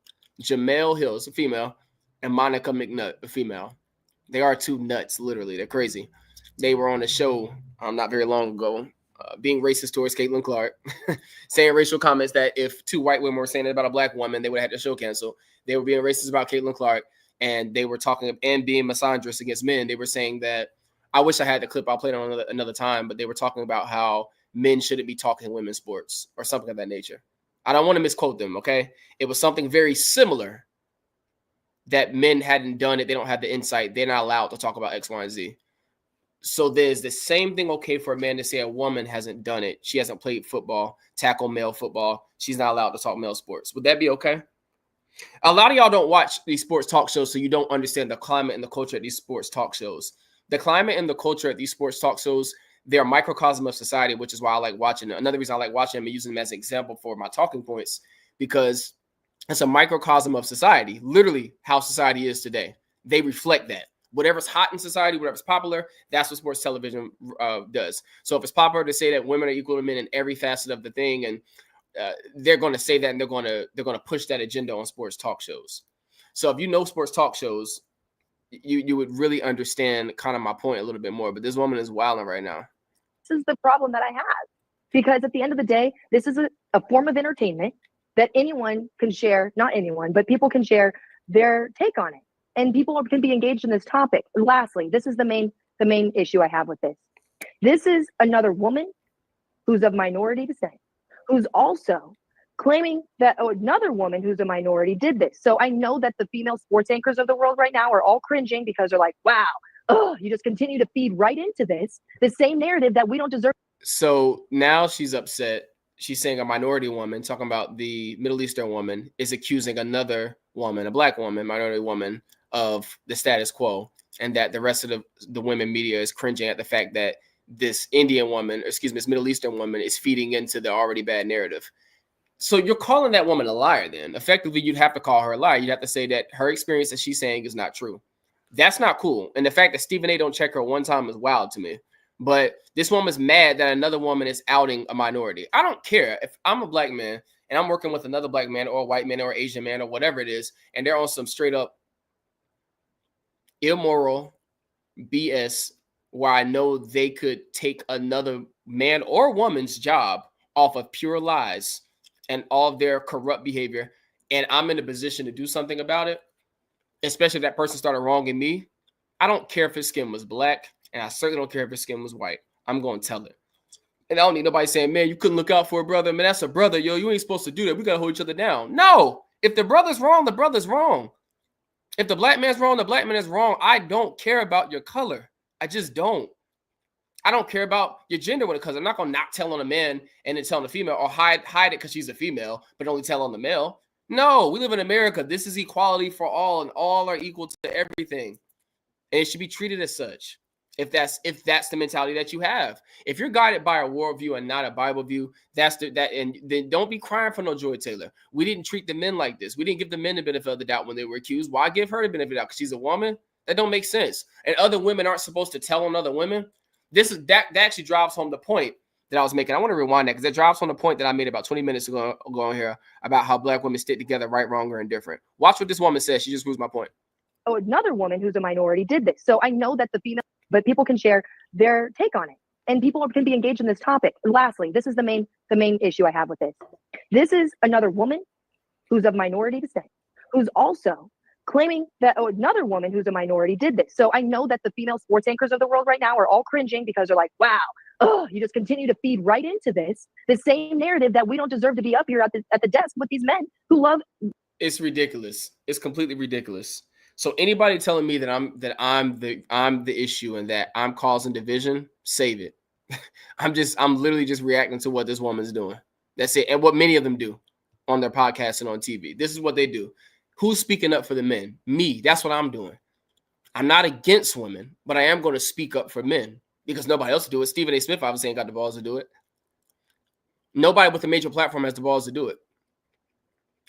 Jamel Hill is a female, and Monica McNutt, a female. They are two nuts, literally. They're crazy. They were on a show not very long ago, being racist towards Caitlin Clark, saying racial comments that if two white women were saying it about a black woman, they would have had the show canceled. They were being racist about Caitlin Clark, and they were talking and being misandrous against men. They were saying that, I wish I had the clip. I'll play it on another time, but they were talking about how men shouldn't be talking women's sports or something of that nature. I don't want to misquote them, okay? It was something very similar that men hadn't done it. They don't have the insight. They're not allowed to talk about X, Y, and Z. So there's the same thing okay for a man to say a woman hasn't done it. She hasn't played football, tackle male football. She's not allowed to talk male sports. Would that be okay? A lot of y'all don't watch these sports talk shows, so you don't understand the climate and the culture at these sports talk shows. The climate and the culture at these sports talk shows, they're a microcosm of society, which is why I like watching them. Another reason I like watching them and using them as an example for my talking points, because it's a microcosm of society, literally how society is today. They reflect that. Whatever's hot in society, whatever's popular, that's what sports television does. So if it's popular to say that women are equal to men in every facet of the thing, and they're going to say that, and they're going to push that agenda on sports talk shows. So if you know sports talk shows, you would really understand kind of my point a little bit more. But this woman is wilding right now. This is the problem that I have, because at the end of the day, this is a form of entertainment that anyone can share, not anyone, but people can share their take on it. And people can be engaged in this topic. And lastly, this is the main issue I have with this. This is another woman who's of minority descent, who's also claiming that another woman who's a minority did this. So I know that the female sports anchors of the world right now are all cringing because they're like, wow, you just continue to feed right into the same narrative that we don't deserve. So now she's upset. She's saying a minority woman, talking about the Middle Eastern woman, is accusing another woman, a black woman, minority woman, of the status quo, and that the rest of the women media is cringing at the fact that this Indian woman, this Middle Eastern woman is feeding into the already bad narrative. So you're calling that woman a liar then. Effectively, you'd have to call her a liar. You'd have to say that her experience that she's saying is not true. That's not cool. And the fact that Stephen A. don't check her one time is wild to me. But this woman's mad that another woman is outing a minority. I don't care. If I'm a black man and I'm working with another black man or a white man or Asian man or whatever it is, and they're on some straight up immoral BS where I know they could take another man or woman's job off of pure lies and all of their corrupt behavior, and I'm in a position to do something about it, especially if that person started wronging me, I don't care if his skin was black, and I certainly don't care if his skin was white. I'm going to tell it. And I don't need nobody saying, man, you couldn't look out for a brother. Man, that's a brother. Yo, you ain't supposed to do that. We got to hold each other down. No. If the brother's wrong, the brother's wrong. If the black man's wrong, the black man is wrong. I don't care about your color. I just don't. I don't care about your gender when it comes. I'm not going to not tell on a man and then tell on a female, or hide it because she's a female, but only tell on the male. No, we live in America. This is equality for all, and all are equal to everything. And it should be treated as such. If that's the mentality that you have. If you're guided by a worldview and not a Bible view, and then don't be crying for no Joy Taylor. We didn't treat the men like this. We didn't give the men the benefit of the doubt when they were accused. Why give her the benefit of the doubt? Because she's a woman? That don't make sense. And other women aren't supposed to tell on other women. That actually drives home the point that I was making. I want to rewind that because it drives home the point that I made about 20 minutes ago on here about how black women stick together, right, wrong, or indifferent. Watch what this woman says. She just proves my point. Another woman who's a minority did this. So I know that but people can share their take on it, and people can be engaged in this topic. And lastly, this is the main issue I have with this. This is another woman who's of minority descent, who's also claiming that another woman who's a minority did this. So I know that the female sports anchors of the world right now are all cringing because they're like, wow, you just continue to feed right into the same narrative that we don't deserve to be up here at the desk with these men who love. It's ridiculous. It's completely ridiculous. So anybody telling me that I'm the issue and that I'm causing division, save it. I'm literally just reacting to what this woman's doing. That's it. And what many of them do on their podcasts and on TV. This is what they do. Who's speaking up for the men? Me. That's what I'm doing. I'm not against women, but I am going to speak up for men because nobody else will do it. Stephen A. Smith obviously ain't got the balls to do it. Nobody with a major platform has the balls to do it.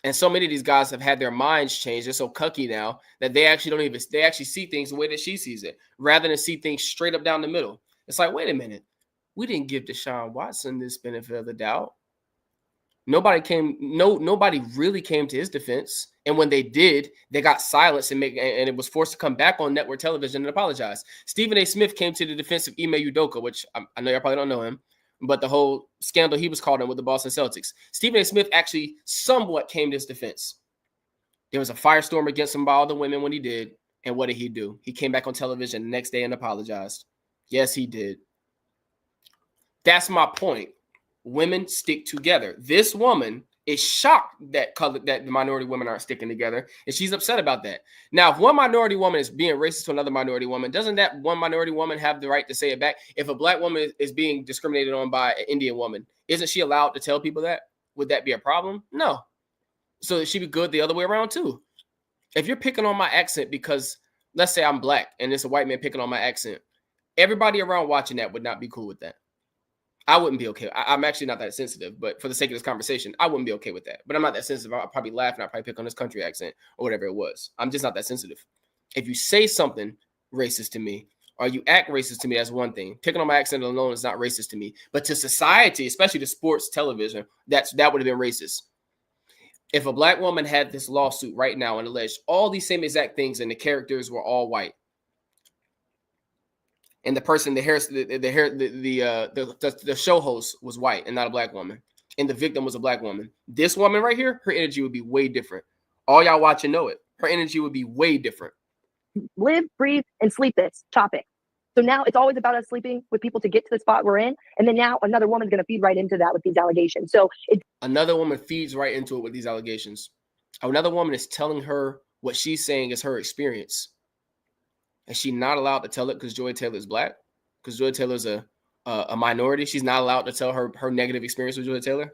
And so many of these guys have had their minds changed. They're so cucky now that they actually see things the way that she sees it, rather than see things straight up down the middle. It's like, wait a minute. We didn't give Deshaun Watson this benefit of the doubt. Nobody really came to his defense. And when they did, they got silenced and it was forced to come back on network television and apologize. Stephen A. Smith came to the defense of Ime Udoka, which I know y'all probably don't know him, but the whole scandal he was caught in with the Boston Celtics. Stephen A. Smith actually somewhat came to his defense. There was a firestorm against him by all the women when he did. And what did he do? He came back on television the next day and apologized. Yes, he did. That's my point. Women stick together. This woman is shocked that the minority women aren't sticking together, and she's upset about that. Now, if one minority woman is being racist to another minority woman, doesn't that one minority woman have the right to say it back? If a black woman is being discriminated on by an Indian woman, isn't she allowed to tell people that? Would that be a problem? No. So it should be good the other way around too. If you're picking on my accent because, let's say I'm black and it's a white man picking on my accent, everybody around watching that would not be cool with that. I wouldn't be okay. I'm actually not that sensitive, but for the sake of this conversation, I wouldn't be okay with that. But I'm not that sensitive. I'll probably laugh and I'll probably pick on this country accent or whatever it was. I'm just not that sensitive. If you say something racist to me or you act racist to me, that's one thing. Picking on my accent alone is not racist to me. But to society, especially to sports television, that would have been racist. If a black woman had this lawsuit right now and alleged all these same exact things and the characters were all white, and the person, the show host was white and not a black woman, and the victim was a black woman, this woman right here, her energy would be way different. All y'all watching know it. Her energy would be way different. Live, breathe, and sleep this topic. So now it's always about us sleeping with people to get to the spot we're in. And then now another woman's going to feed right into that with these allegations. So another woman feeds right into it with these allegations. Another woman is telling her what she's saying is her experience. And she's not allowed to tell it because Joy Taylor is black, because Joy Taylor's a minority. She's not allowed to tell her negative experience with Joy Taylor.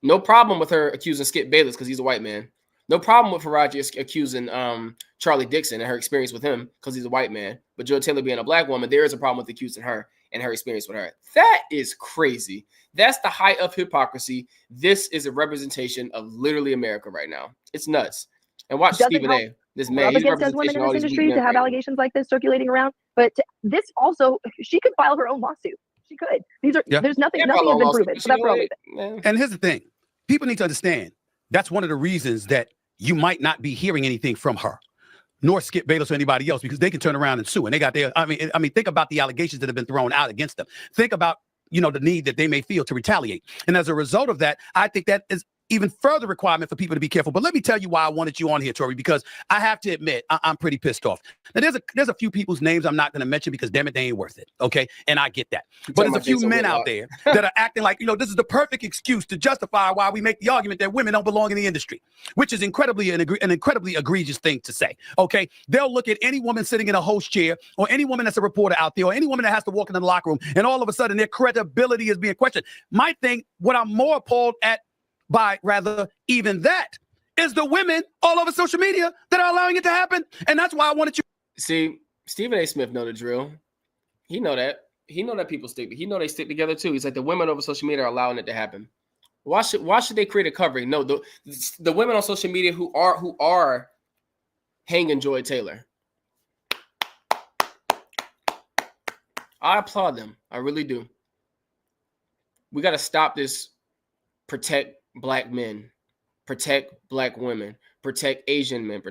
No problem with her accusing Skip Bayless because he's a white man. No problem with Faraji accusing Charlie Dixon and her experience with him because he's a white man. But Joy Taylor being a black woman, there is a problem with accusing her and her experience with her. That is crazy. That's the height of hypocrisy. This is a representation of literally America right now. It's nuts. And watch Stephen A. This man, he's against women in this industry to have allegations like this circulating around. But this also, she could file her own lawsuit. She could. There's nothing has been proven. So that's where I'll leave it. And here's the thing: people need to understand that's one of the reasons that you might not be hearing anything from her, nor Skip Bayless or anybody else, because they can turn around and sue, and they got their. I mean, think about the allegations that have been thrown out against them. Think about the need that they may feel to retaliate, and as a result of that, I think that is even further requirement for people to be careful. But let me tell you why I wanted you on here, Tori, because I have to admit, I'm pretty pissed off. Now, there's a few people's names I'm not going to mention because, damn it, they ain't worth it, okay? And I get that. But there's a few men out there that are acting like, this is the perfect excuse to justify why we make the argument that women don't belong in the industry, which is an incredibly egregious thing to say, okay? They'll look at any woman sitting in a host chair or any woman that's a reporter out there or any woman that has to walk into the locker room, and all of a sudden their credibility is being questioned. My thing, what I'm more appalled at by rather even that is the women all over social media that are allowing it to happen. And that's why I wanted you. See, Stephen A. Smith know the drill. He know that. He know that people stick. He know they stick together too. He's like, the women over social media are allowing it to happen. Why should they create a covering? No, the women on social media who are hanging Joy Taylor. I applaud them. I really do. We got to stop this. Protect Black men, protect Black women, protect Asian men,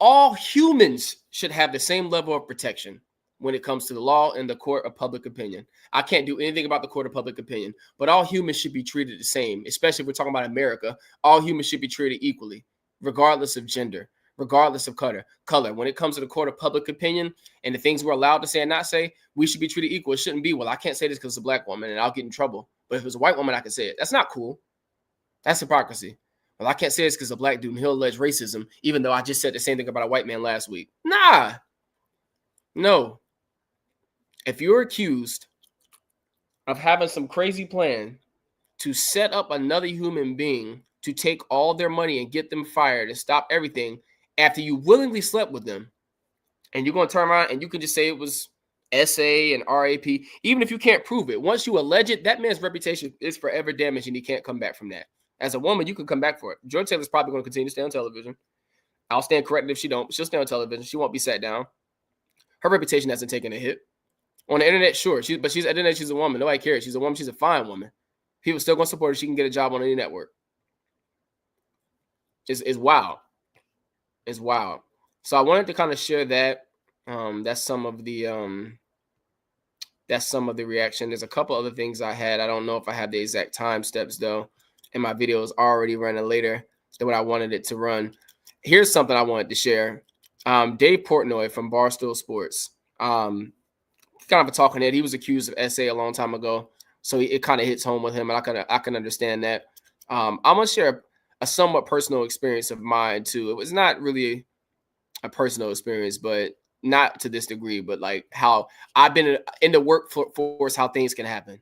all humans should have the same level of protection when it comes to the law and the court of public opinion. I can't do anything about the court of public opinion, but all humans should be treated the same, especially if we're talking about America. All humans should be treated equally, regardless of gender, regardless of color. When it comes to the court of public opinion and the things we're allowed to say and not say, we should be treated equal. It shouldn't be, well, I can't say this because it's a Black woman and I'll get in trouble. But if it's a white woman, I can say it. That's not cool. That's hypocrisy. Well, I can't say this because a Black dude and he'll allege racism, even though I just said the same thing about a white man last week. Nah. No. If you're accused of having some crazy plan to set up another human being to take all their money and get them fired and stop everything after you willingly slept with them, and you're going to turn around and you can just say it was SA and RAP, even if you can't prove it, once you allege it, that man's reputation is forever damaged and he can't come back from that. As a woman, you can come back for it. Joy Taylor's probably going to continue to stay on television. I'll stand corrected if she don't. She'll stay on television. She won't be sat down. Her reputation hasn't taken a hit. On the internet, sure. But she's at the internet, she's a woman. Nobody cares. She's a woman. She's a fine woman. People still going to support her. She can get a job on any network. It's wild. It's wild. So I wanted to kind of share that. That's some of the reaction. There's a couple other things I had. I don't know if I have the exact time steps though. And my video is already running later than what I wanted it to run. Here's something I wanted to share. Dave Portnoy from Barstool Sports. Kind of a talking head. He was accused of SA a long time ago. So it kind of hits home with him. And I can understand that. I'm going to share a somewhat personal experience of mine too. It was not really a personal experience, but not to this degree, but like how I've been in the workforce, how things can happen.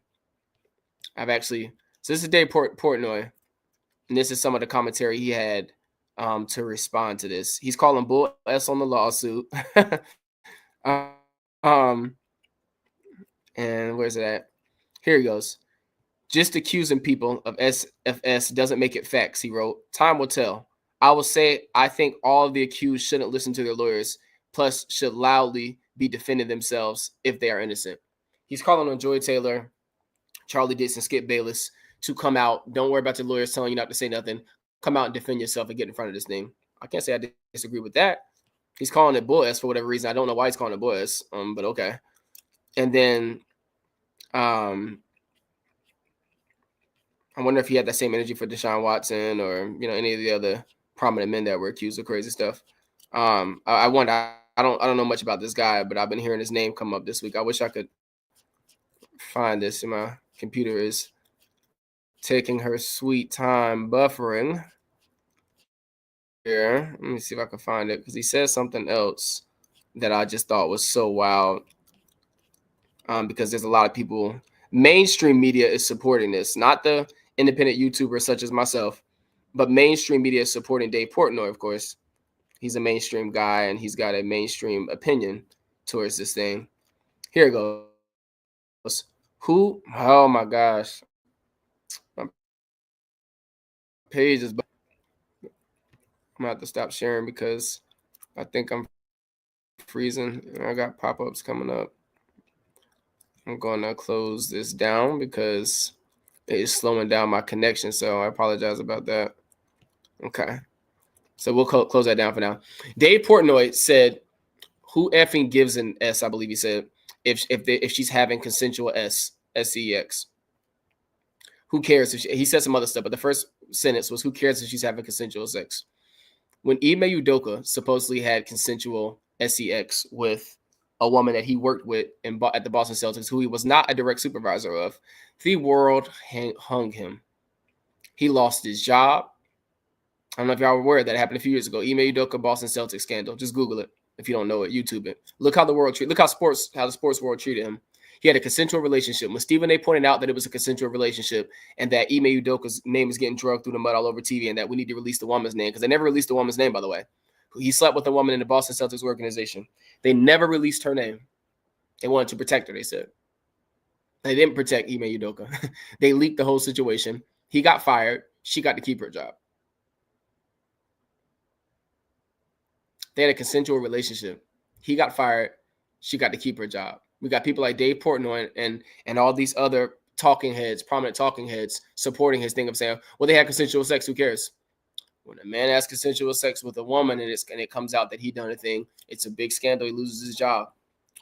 So this is Dave Portnoy, and this is some of the commentary he had to respond to this. He's calling bull S on the lawsuit. And where's it at? Here he goes. Just accusing people of SFS doesn't make it facts, he wrote. Time will tell. I will say I think all of the accused shouldn't listen to their lawyers, plus should loudly be defending themselves if they are innocent. He's calling on Joy Taylor, Charlie Dixon, Skip Bayless to come out. Don't worry about your lawyers telling you not to say nothing. Come out and defend yourself and get in front of this thing. I can't say I disagree with that. He's calling it bull S for whatever reason. I don't know why he's calling it bull S, but okay. And then I wonder if he had that same energy for Deshaun Watson or, any of the other prominent men that were accused of crazy stuff. I wonder. I don't know much about this guy, but I've been hearing his name come up this week. I wish I could find this. My computer is taking her sweet time buffering. Here, let me see if I can find it because he says something else that I just thought was so wild. Because there's a lot of people. Mainstream media is supporting this, not the independent YouTubers such as myself, but mainstream media is supporting Dave Portnoy, of course. He's a mainstream guy, and he's got a mainstream opinion towards this thing. Here it goes. Who? Oh, my gosh. My page is... I'm going to have to stop sharing because I think I'm freezing. I got pop-ups coming up. I'm going to close this down because it is slowing down my connection, so I apologize about that. Okay. So we'll close that down for now. Dave Portnoy said, who effing gives an S, I believe he said, if she's having consensual SEX. Who cares? He said some other stuff, but the first sentence was, who cares if she's having consensual sex? When Ime Udoka supposedly had consensual SEX with a woman that he worked with at the Boston Celtics, who he was not a direct supervisor of, the world hung him. He lost his job. I don't know if y'all were aware that happened a few years ago. Ime Udoka, Boston Celtics scandal. Just Google it if you don't know it. YouTube it. Look how the sports world treated him. He had a consensual relationship. When Stephen A. pointed out that it was a consensual relationship and that Ime Udoka's name is getting drugged through the mud all over TV and that we need to release the woman's name, because they never released the woman's name, by the way. He slept with a woman in the Boston Celtics organization. They never released her name. They wanted to protect her, they said. They didn't protect Ime Udoka. They leaked the whole situation. He got fired. She got to keep her job. They had a consensual relationship. He got fired. She got to keep her job. We got people like Dave Portnoy and all these other talking heads, prominent talking heads, supporting his thing of saying, well, they had consensual sex. Who cares? When a man has consensual sex with a woman and it comes out that he done a thing, it's a big scandal. He loses his job.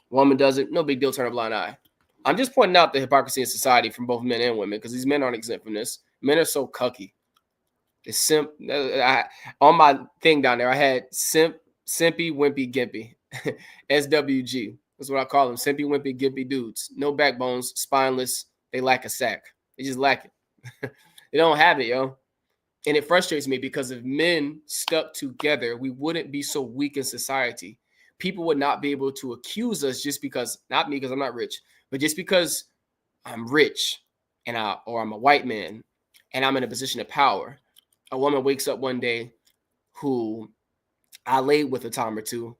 Woman does it. No big deal. Turn a blind eye. I'm just pointing out the hypocrisy in society from both men and women because these men aren't exempt from this. Men are so cucky. It's simp. On my thing down there, I had simpy, wimpy, gimpy. SWG. That's what I call them. Simpy, wimpy, gimpy dudes. No backbones, spineless. They lack a sack. They just lack it. They don't have it, yo. And it frustrates me because if men stuck together, we wouldn't be so weak in society. People would not be able to accuse us just because, not me because I'm not rich, but just because I'm rich or I'm a white man and I'm in a position of power. A woman wakes up one day who I laid with a time or two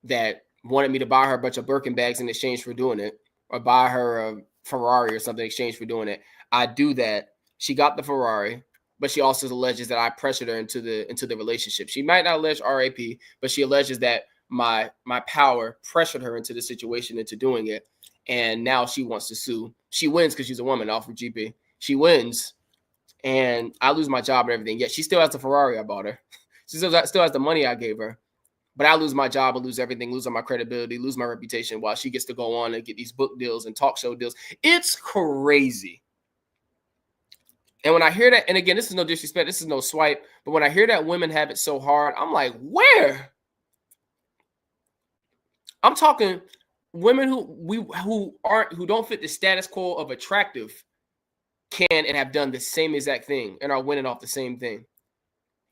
that wanted me to buy her a bunch of Birkin bags in exchange for doing it, or buy her a Ferrari or something in exchange for doing it. I do that. She got the Ferrari. but she also alleges that I pressured her into the relationship. She might not allege RAP, but she alleges that my power pressured her into the situation, into doing it, and now she wants to sue. She wins because she's a woman off of GP. She wins, and I lose my job and everything. Yet she still has the Ferrari I bought her. She still has the money I gave her. But I lose my job and lose everything, lose all my credibility, lose my reputation, while she gets to go on and get these book deals and talk show deals. It's crazy. And when I hear that, and again, this is no disrespect, this is no swipe, but when I hear that women have it so hard, I'm like, where? I'm talking women who don't fit the status quo of attractive can and have done the same exact thing and are winning off the same thing.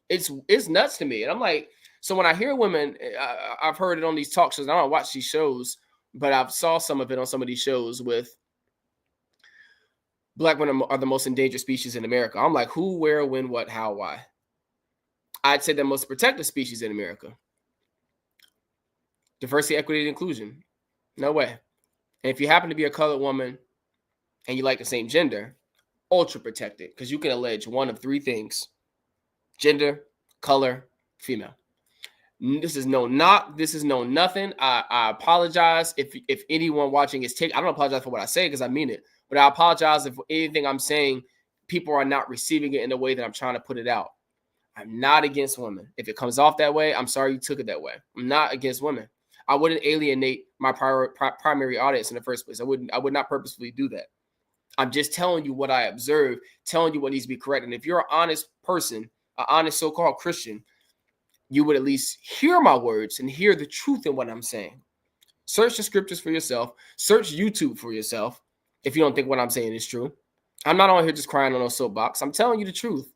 It's nuts to me. And I'm like, so when I hear women, I've heard it on these talk shows. I don't watch these shows, but I've saw some of it on some of these shows with Black women are the most endangered species in America. I'm like, who, where, when, what, how, why? I'd say the most protected species in America. Diversity, equity, and inclusion. No way. And if you happen to be a colored woman and you like the same gender, ultra protected, because you can allege one of three things: gender, color, female. This is no knock. This is no nothing. I apologize if anyone watching is taking. I don't apologize for what I say because I mean it, but I apologize if anything I'm saying people are not receiving it in the way that I'm trying to put it out. I'm not against women. If it comes off that way, I'm sorry you took it that way. I'm not against women. I wouldn't alienate my primary audience in the first place. I would not purposefully do that. I'm just telling you what I observed, telling you what needs to be corrected. And if you're an honest person, an honest so-called Christian, you would at least hear my words and hear the truth in what I'm saying. Search the scriptures for yourself. Search YouTube for yourself if you don't think what I'm saying is true. I'm not on here just crying on a soapbox. I'm telling you the truth.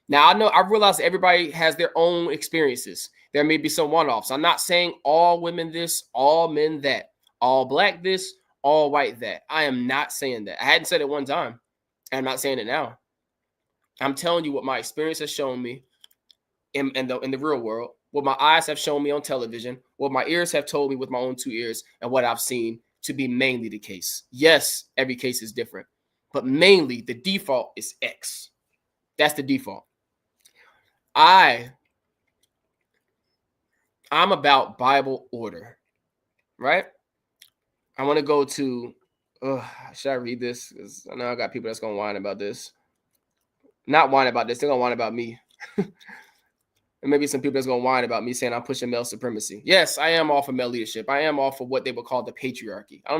Now, I realize everybody has their own experiences. There may be some one-offs. I'm not saying all women this, all men that, all black this, all white that. I am not saying that. I hadn't said it one time. I'm not saying it now. I'm telling you what my experience has shown me in the real world, what my eyes have shown me on television, what my ears have told me with my own two ears, and what I've seen to be mainly the case. Yes, every case is different, but mainly the default is X. That's the default. I'm about Bible order, right? I want to go to, should I read this? Because I know I got people that's going to whine about this. Not whine about this. They're going to whine about me. And maybe some people that's going to whine about me saying I'm pushing male supremacy. Yes, I am all for male leadership. I am all for what they would call the patriarchy. I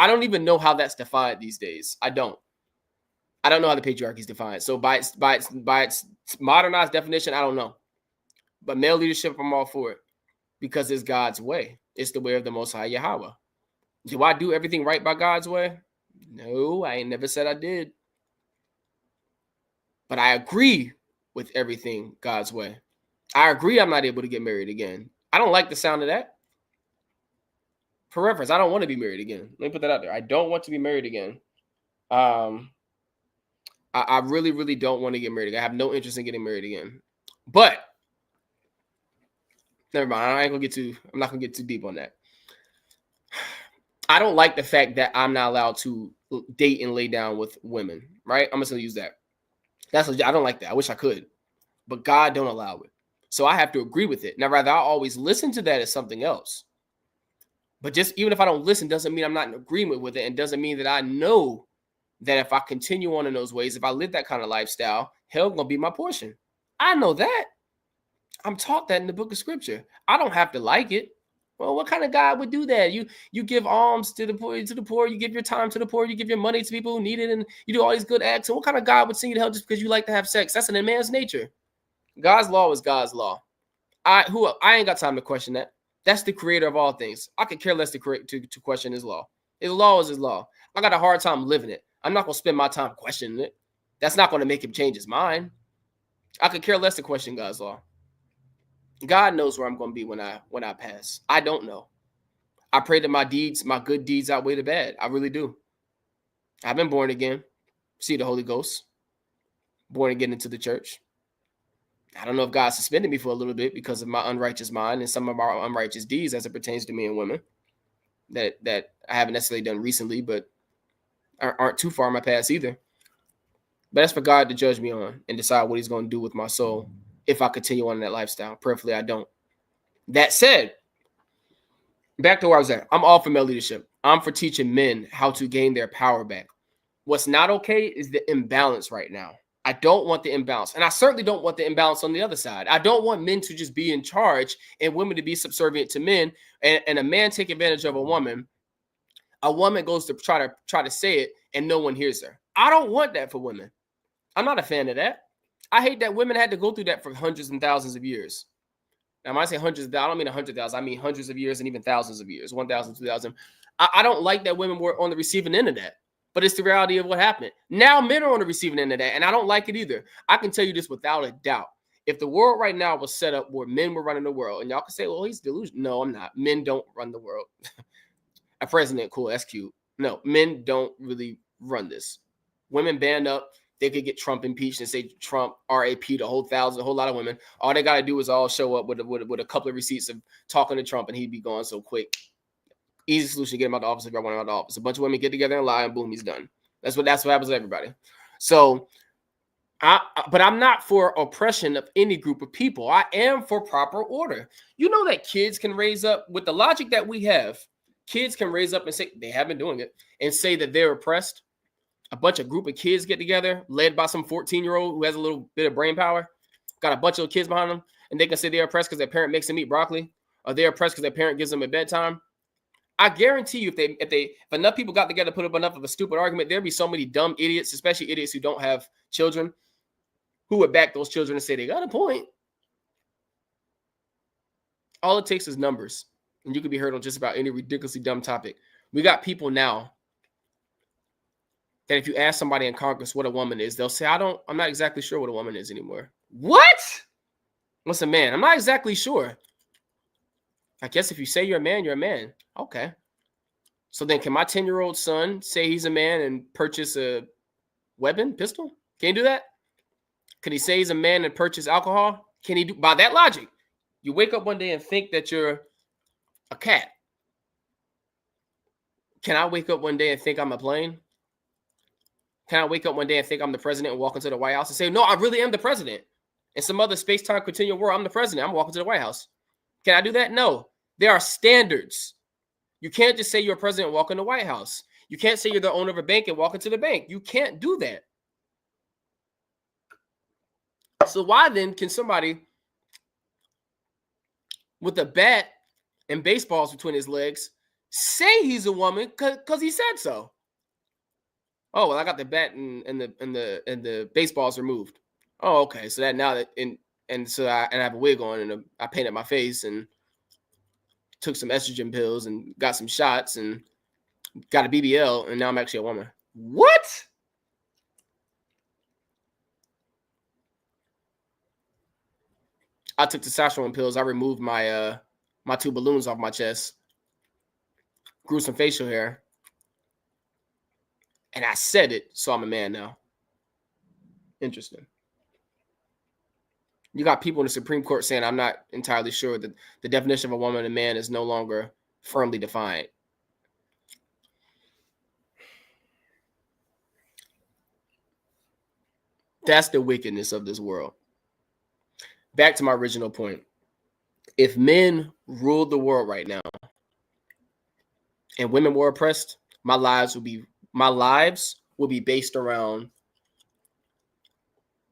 don't even know how that's defined these days. I don't know how the patriarchy is defined. So by its modernized definition, I don't know. But male leadership, I'm all for it because it's God's way. It's the way of the Most High Yahweh. Do I do everything right by God's way? No, I ain't never said I did. But I agree with everything God's way. I agree I'm not able to get married again. I don't like the sound of that. For reference, I don't want to be married again. Let me put that out there. I don't want to be married again. I really, really don't want to get married again. I have no interest in getting married again. But never mind. I'm not gonna get too deep on that. I don't like the fact that I'm not allowed to date and lay down with women, right? I'm just gonna use that. I don't like that. I wish I could, but God don't allow it. So I have to agree with it. Now, rather, I always listen to that as something else. But just even if I don't listen, doesn't mean I'm not in agreement with it, and doesn't mean that I know that if I continue on in those ways, if I live that kind of lifestyle, hell gonna be my portion. I know that. I'm taught that in the book of scripture. I don't have to like it. Well, what kind of God would do that? You give alms to the poor, you give your time to the poor, you give your money to people who need it, and you do all these good acts. And what kind of God would send you to hell just because you like to have sex? That's in a man's nature. God's law is God's law. I ain't got time to question that. That's the creator of all things. I could care less to question his law. His law is his law. I got a hard time living it. I'm not going to spend my time questioning it. That's not going to make him change his mind. I could care less to question God's law. God knows where I'm going to be when I pass. I don't know. I pray that my good deeds outweigh the bad. I really do. I've been born again. See the Holy Ghost. Born again into the church. I don't know if God suspended me for a little bit because of my unrighteous mind and some of our unrighteous deeds as it pertains to me and women that I haven't necessarily done recently, but aren't too far in my past either. But that's for God to judge me on and decide what he's going to do with my soul if I continue on that lifestyle. Prayerfully, I don't. That said, back to where I was at. I'm all for male leadership. I'm for teaching men how to gain their power back. What's not okay is the imbalance right now. I don't want the imbalance. And I certainly don't want the imbalance on the other side. I don't want men to just be in charge and women to be subservient to men, and a man take advantage of a woman. A woman goes to try to say it and no one hears her. I don't want that for women. I'm not a fan of that. I hate that women had to go through that for hundreds and thousands of years. Now, when I say hundreds, I don't mean 100,000. I mean hundreds of years and even thousands of years, 1,000, 2,000. I don't like that women were on the receiving end of that, but it's the reality of what happened. Now men are on the receiving end of that, and I don't like it either. I can tell you this without a doubt. If the world right now was set up where men were running the world, and y'all can say, well, he's delusional. No, I'm not. Men don't run the world. A president, cool, that's cute. No, men don't really run this. Women band up. They could get Trump impeached and say Trump RAP the whole lot of women. All they got to do is all show up with a couple of receipts of talking to Trump, and he'd be gone so quick. Easy solution, get him out of the office if I want him out of the office. A bunch of women get together and lie, and boom, he's done. That's what happens to everybody. So, but I'm not for oppression of any group of people. I am for proper order. You know that kids can raise up, with the logic that we have, kids can raise up and say, they have been doing it, and say that they're oppressed. A bunch of group of kids get together, led by some 14-year-old who has a little bit of brain power, got a bunch of kids behind them, and they can say they're oppressed because their parent makes them eat broccoli, or they're oppressed because their parent gives them a bedtime. I guarantee you, if enough people got together to put up enough of a stupid argument, there'd be so many dumb idiots, especially idiots who don't have children, who would back those children and say they got a point. All it takes is numbers, and you can be heard on just about any ridiculously dumb topic. We got people now that if you ask somebody in Congress what a woman is, they'll say, I'm not exactly sure what a woman is anymore. What? What's a man? I'm not exactly sure. I guess if you say you're a man, you're a man. Okay. So then can my 10-year-old son say he's a man and purchase a weapon, pistol? Can he do that? Can he say he's a man and purchase alcohol? Can he do, by that logic, you wake up one day and think that you're a cat. Can I wake up one day and think I'm a plane? Can I wake up one day and think I'm the president and walk into the White House and say, no, I really am the president? In some other space-time continuum world, I'm the president. I'm walking to the White House. Can I do that? No. There are standards. You can't just say you're a president and walk in the White House. You can't say you're the owner of a bank and walk into the bank. You can't do that. So why then can somebody with a bat and baseballs between his legs say he's a woman because he said so? Oh, well, I got the bat and the baseballs removed. Oh, okay. So that now that I have a wig on and I painted my face and took some estrogen pills and got some shots and got a BBL, and now I'm actually a woman. What? I took testosterone pills. I removed my my 2 balloons off my chest, grew some facial hair, and I said it, so I'm a man now. Interesting. You got people in the Supreme Court saying I'm not entirely sure that the definition of a woman and a man is no longer firmly defined. That's the wickedness of this world. Back to my original point. If men ruled the world right now and women were oppressed, my lives would be based around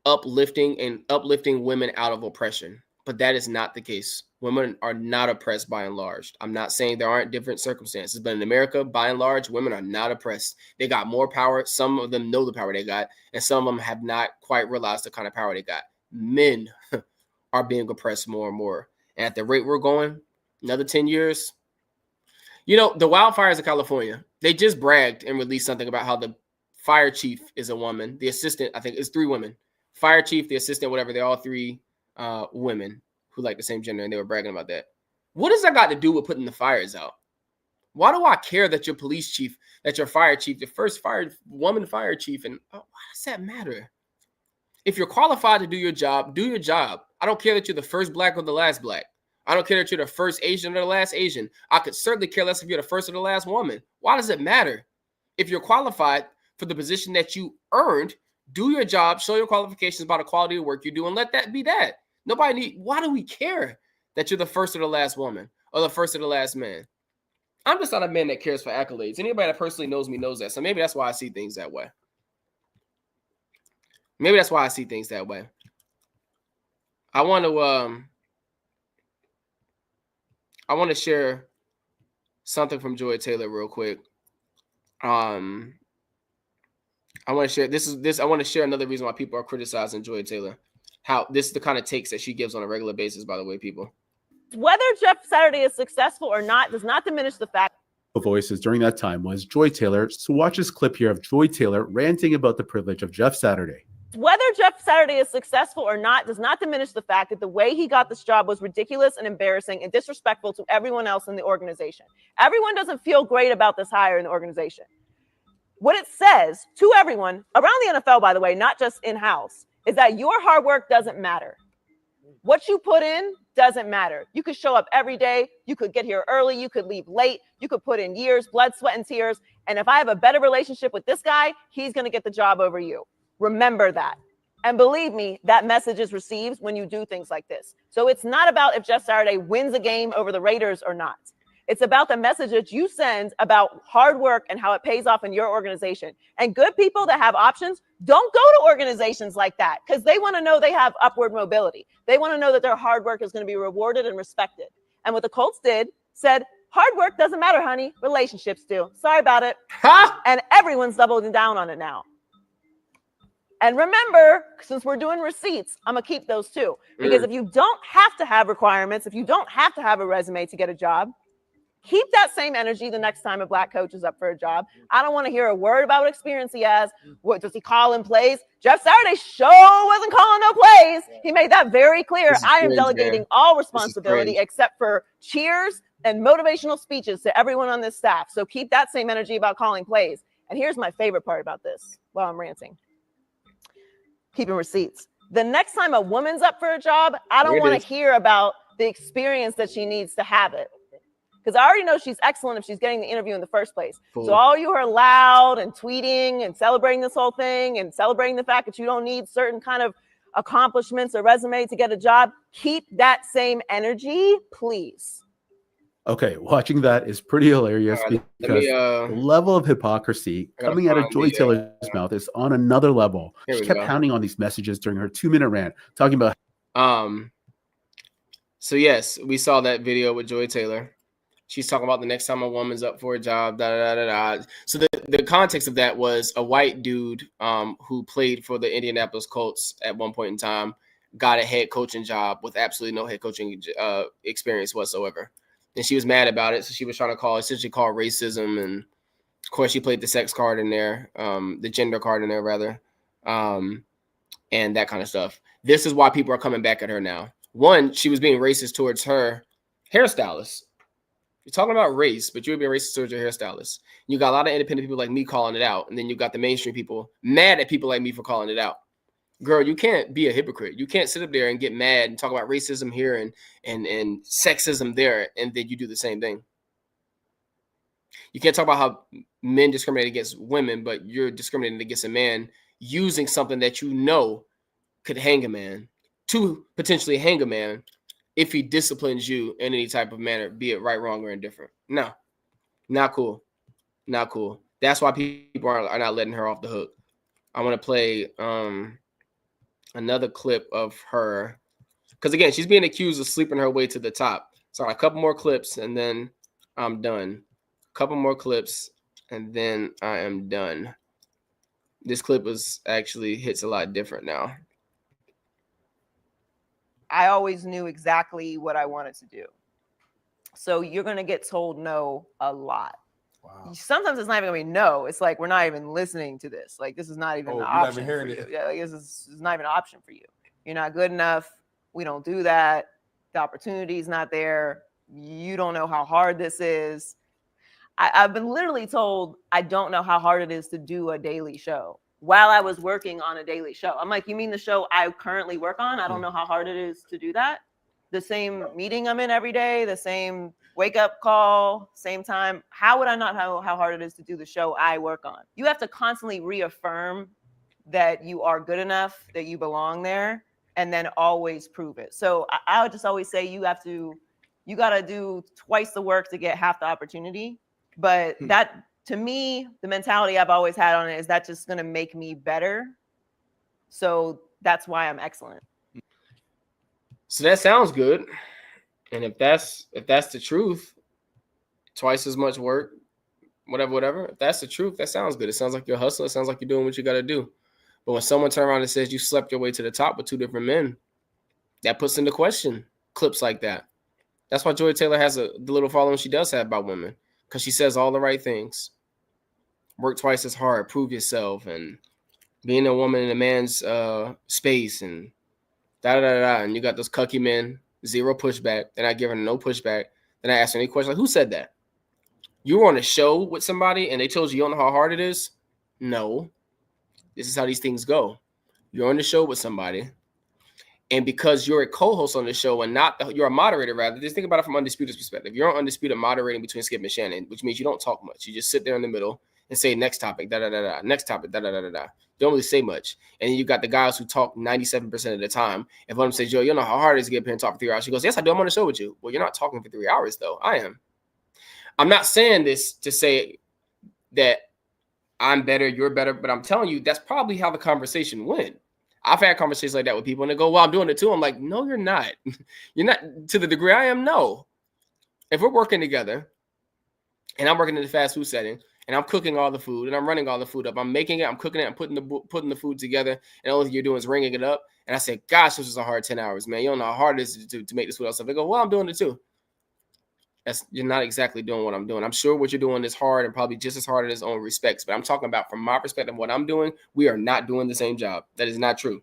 uplifting women out of oppression. But that is not the case. Women are not oppressed by and large. I'm not saying there aren't different circumstances, but in America, by and large, women are not oppressed. They got more power. Some of them know the power they got, and some of them have not quite realized the kind of power they got. Men are being oppressed more and more. And at the rate we're going, another 10 years, the wildfires of California, they just bragged and released something about how the fire chief is a woman. The assistant, I think, is 3 women. Fire chief, the assistant, whatever, they're all 3 women who like the same gender, and they were bragging about that. What does that got to do with putting the fires out? Why do I care that your police chief, that your fire chief, the first woman fire chief, and why does that matter? If you're qualified to do your job, do your job. I don't care that you're the first black or the last black. I don't care that you're the first Asian or the last Asian. I could certainly care less if you're the first or the last woman. Why does it matter? If you're qualified for the position that you earned, Do your job, show your qualifications about the quality of work you do, and let that be that. Why do we care that you're the first or the last woman or the first or the last man? I'm just not a man that cares for accolades. Anybody that personally knows me knows that. So maybe that's why I see things that way. I want to share something from Joy Taylor real quick. I want to share this. I want to share another reason why people are criticizing Joy Taylor. How this is the kind of takes that she gives on a regular basis, by the way, people. Whether Jeff Saturday is successful or not does not diminish the fact. Voices during that time was Joy Taylor. So watch this clip here of Joy Taylor ranting about the privilege of Jeff Saturday. Whether Jeff Saturday is successful or not does not diminish the fact that the way he got this job was ridiculous and embarrassing and disrespectful to everyone else in the organization. Everyone doesn't feel great about this hire in the organization. What it says to everyone around the NFL, by the way, not just in-house, is that your hard work doesn't matter. What you put in doesn't matter. You could show up every day. You could get here early. You could leave late. You could put in years, blood, sweat, and tears. And if I have a better relationship with this guy, he's going to get the job over you. Remember that. And believe me, that message is received when you do things like this. So it's not about if Jeff Saturday wins a game over the Raiders or not. It's about the message that you send about hard work and how it pays off in your organization. And good people that have options don't go to organizations like that because they want to know they have upward mobility. They want to know that their hard work is going to be rewarded and respected. And what the Colts did, said, hard work doesn't matter, honey. Relationships do. Sorry about it. And everyone's doubling down on it now. And remember, since we're doing receipts, I'm going to keep those too. Because if you don't have to have requirements, if you don't have to have a resume to get a job, keep that same energy the next time a black coach is up for a job. I don't want to hear a word about what experience he has. What does he call in plays? Jeff Saturday sure wasn't calling no plays. He made that very clear. I am delegating all responsibility except for cheers and motivational speeches to everyone on this staff. So keep that same energy about calling plays. And here's my favorite part about this while I'm ranting. Keeping receipts. The next time a woman's up for a job, I don't want to hear about the experience that she needs to have it. Because I already know she's excellent if she's getting the interview in the first place. Cool. So all you are loud and tweeting and celebrating this whole thing and celebrating the fact that you don't need certain kind of accomplishments or resume to get a job, keep that same energy, please. Okay, watching that is pretty hilarious because the level of hypocrisy coming out of Joy Taylor's mouth is on another level. She kept pounding on these messages during her 2-minute rant, talking about. So yes, we saw that video with Joy Taylor. She's talking about the next time a woman's up for a job, So the context of that was a white dude who played for the Indianapolis Colts at one point in time, got a head coaching job with absolutely no head coaching experience whatsoever. And she was mad about it. So she was trying to essentially call racism. And of course, she played the sex card in there, the gender card in there, rather, and that kind of stuff. This is why people are coming back at her now. One, she was being racist towards her hairstylist. You're talking about race, but you're being racist towards your hairstylist. You got a lot of independent people like me calling it out. And then you got the mainstream people mad at people like me for calling it out. Girl, you can't be a hypocrite. You can't sit up there and get mad and talk about racism here and sexism there, and then you do the same thing. You can't talk about how men discriminate against women, but you're discriminating against a man using something that you know could hang a man, to potentially hang a man if he disciplines you in any type of manner, be it right, wrong, or indifferent. No, not cool. Not cool. That's why people are not letting her off the hook. I want to play another clip of her, because again, she's being accused of sleeping her way to the top. So a couple more clips and then I'm done. A couple more clips and then I am done. This clip hits a lot different now. I always knew exactly what I wanted to do. So you're going to get told no a lot. Wow. Sometimes it's not even going to be no. It's like, we're not even listening to this. Like, this is not even an option for you. Yeah, like, this is not even an option for you. You're not good enough. We don't do that. The opportunity is not there. You don't know how hard this is. I've been literally told I don't know how hard it is to do a daily show while I was working on a daily show. I'm like, you mean the show I currently work on? I don't know how hard it is to do that. The same meeting I'm in every day, the same wake up call, same time. How would I not know how hard it is to do the show I work on? You have to constantly reaffirm that you are good enough, that you belong there, and then always prove it. So I would just always say you got to do twice the work to get half the opportunity. But that, to me, the mentality I've always had on it is that just going to make me better. So that's why I'm excellent. So that sounds good. And if that's the truth, twice as much work, whatever. If that's the truth, that sounds good. It sounds like you're hustling. It sounds like you're doing what you got to do. But when someone turns around and says you slept your way to the top with two different men, that puts into question clips like that. That's why Joy Taylor has the little following she does have about women, because she says all the right things. Work twice as hard, prove yourself, and being a woman in a man's space, and da-da-da-da. And you got those cucky men, zero pushback. They're not giving no pushback. Then I asked her any question, like, who said that? You were on a show with somebody and they told you don't know how hard it is? No. This is how these things go. You're on the show with somebody, and because you're a co-host on the show and you're a moderator, rather, just think about it from Undisputed's perspective. You're on Undisputed moderating between Skip and Shannon, which means you don't talk much. You just sit there in the middle and say next topic, da-da-da-da, next topic, da-da-da-da-da. You don't really say much. And then you got the guys who talk 97% of the time. If one of them says, Joe, you know how hard it is to get up here and talk for 3 hours? She goes, yes, I do. I'm on the show with you. Well, you're not talking for 3 hours, though. I am. I'm not saying this to say that I'm better, you're better, but I'm telling you that's probably how the conversation went. I've had conversations like that with people, and they go, well, I'm doing it too. I'm like, no, you're not. You're not to the degree I am. No. If we're working together and I'm working in the fast food setting and I'm cooking all the food and I'm running all the food up, I'm making it, I'm cooking it, I'm putting the food together, and the only thing you're doing is ringing it up. And I say, gosh, this was a hard 10 hours, man. You don't know how hard it is to make this food stuff. They go, well, I'm doing it too. You're not exactly doing what I'm doing. I'm sure what you're doing is hard and probably just as hard in its own respects. But I'm talking about from my perspective, what I'm doing, we are not doing the same job. That is not true.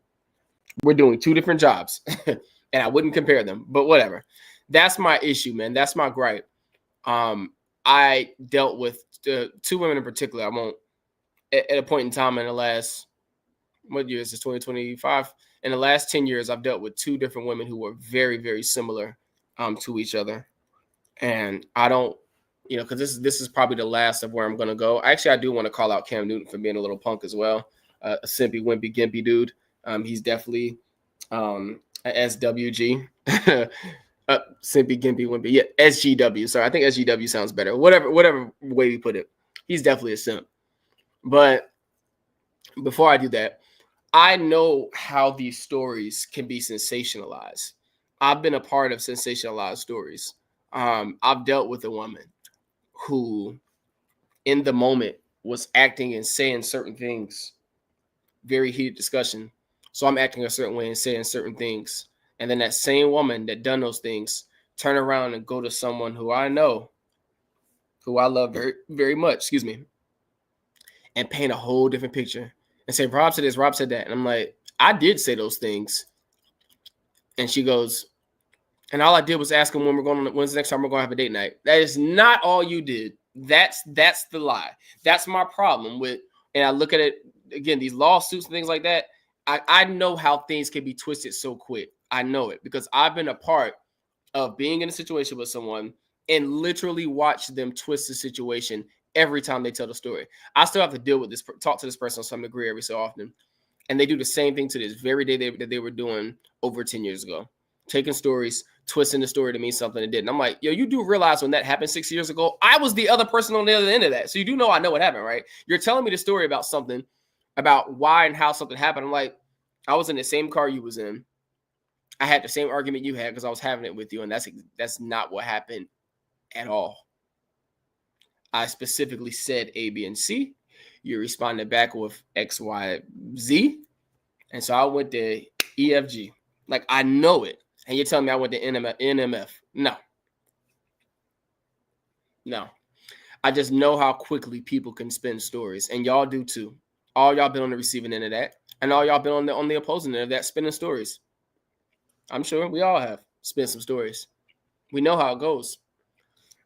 We're doing two different jobs. And I wouldn't compare them, but whatever. That's my issue, man. That's my gripe. I dealt with two women in particular. I won't, at a point in time in the last, what year is this, 2025? In the last 10 years, I've dealt with two different women who were very, very similar to each other. And I don't, because this is probably the last of where I'm going to go. Actually, I do want to call out Cam Newton for being a little punk as well. A simpy, wimpy, gimpy dude. He's definitely a SWG. Simpy, gimpy, wimpy. Yeah, SGW. Sorry, I think SGW sounds better. Whatever way we put it. He's definitely a simp. But before I do that, I know how these stories can be sensationalized. I've been a part of sensationalized stories. I've dealt with a woman who in the moment was acting and saying certain things, very heated discussion. So I'm acting a certain way and saying certain things. And then that same woman that done those things turn around and go to someone who I know, who I love very, very much, and paint a whole different picture and say, Rob said this, Rob said that. And I'm like, I did say those things. And she goes, and all I did was ask him when's the next time we're going to have a date night. That is not all you did. That's the lie. That's my problem with, and I look at it, again, these lawsuits and things like that. I know how things can be twisted so quick. I know it because I've been a part of being in a situation with someone and literally watch them twist the situation every time they tell the story. I still have to deal with this, talk to this person to some degree every so often. And they do the same thing to this very day that they were doing over 10 years ago. Taking stories, twisting the story to mean something it didn't. I'm like, yo, you do realize when that happened 6 years ago, I was the other person on the other end of that. So you do know I know what happened, right? You're telling me the story about something, about why and how something happened. I'm like, I was in the same car you was in. I had the same argument you had because I was having it with you, and that's not what happened at all. I specifically said A, B, and C. You responded back with X, Y, Z. And so I went to EFG. Like, I know it. And you're telling me I went to NMF. No. I just know how quickly people can spin stories. And y'all do too. All y'all been on the receiving end of that. And all y'all been on the opposing end of that, spinning stories. I'm sure we all have spin some stories. We know how it goes.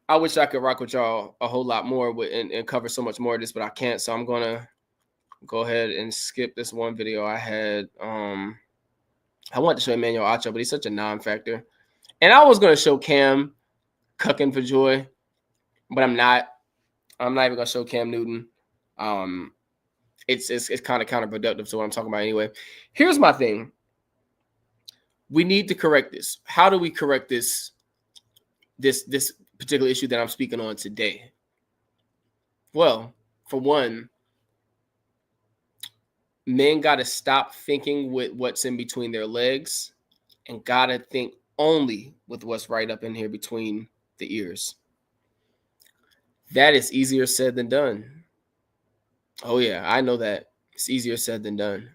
I wish I could rock with y'all a whole lot more and cover so much more of this, but I can't. So I'm going to go ahead and skip this one video I had. I wanted to show Emmanuel Acho, but he's such a non-factor. And I was going to show Cam cucking for joy, but I'm not. I'm not even going to show Cam Newton. it's kind of counterproductive to what I'm talking about anyway. Here's my thing. We need to correct this. How do we correct this particular issue that I'm speaking on today? Well, for one, men got to stop thinking with what's in between their legs and got to think only with what's right up in here between the ears. That is easier said than done. Oh, yeah, I know that. It's easier said than done.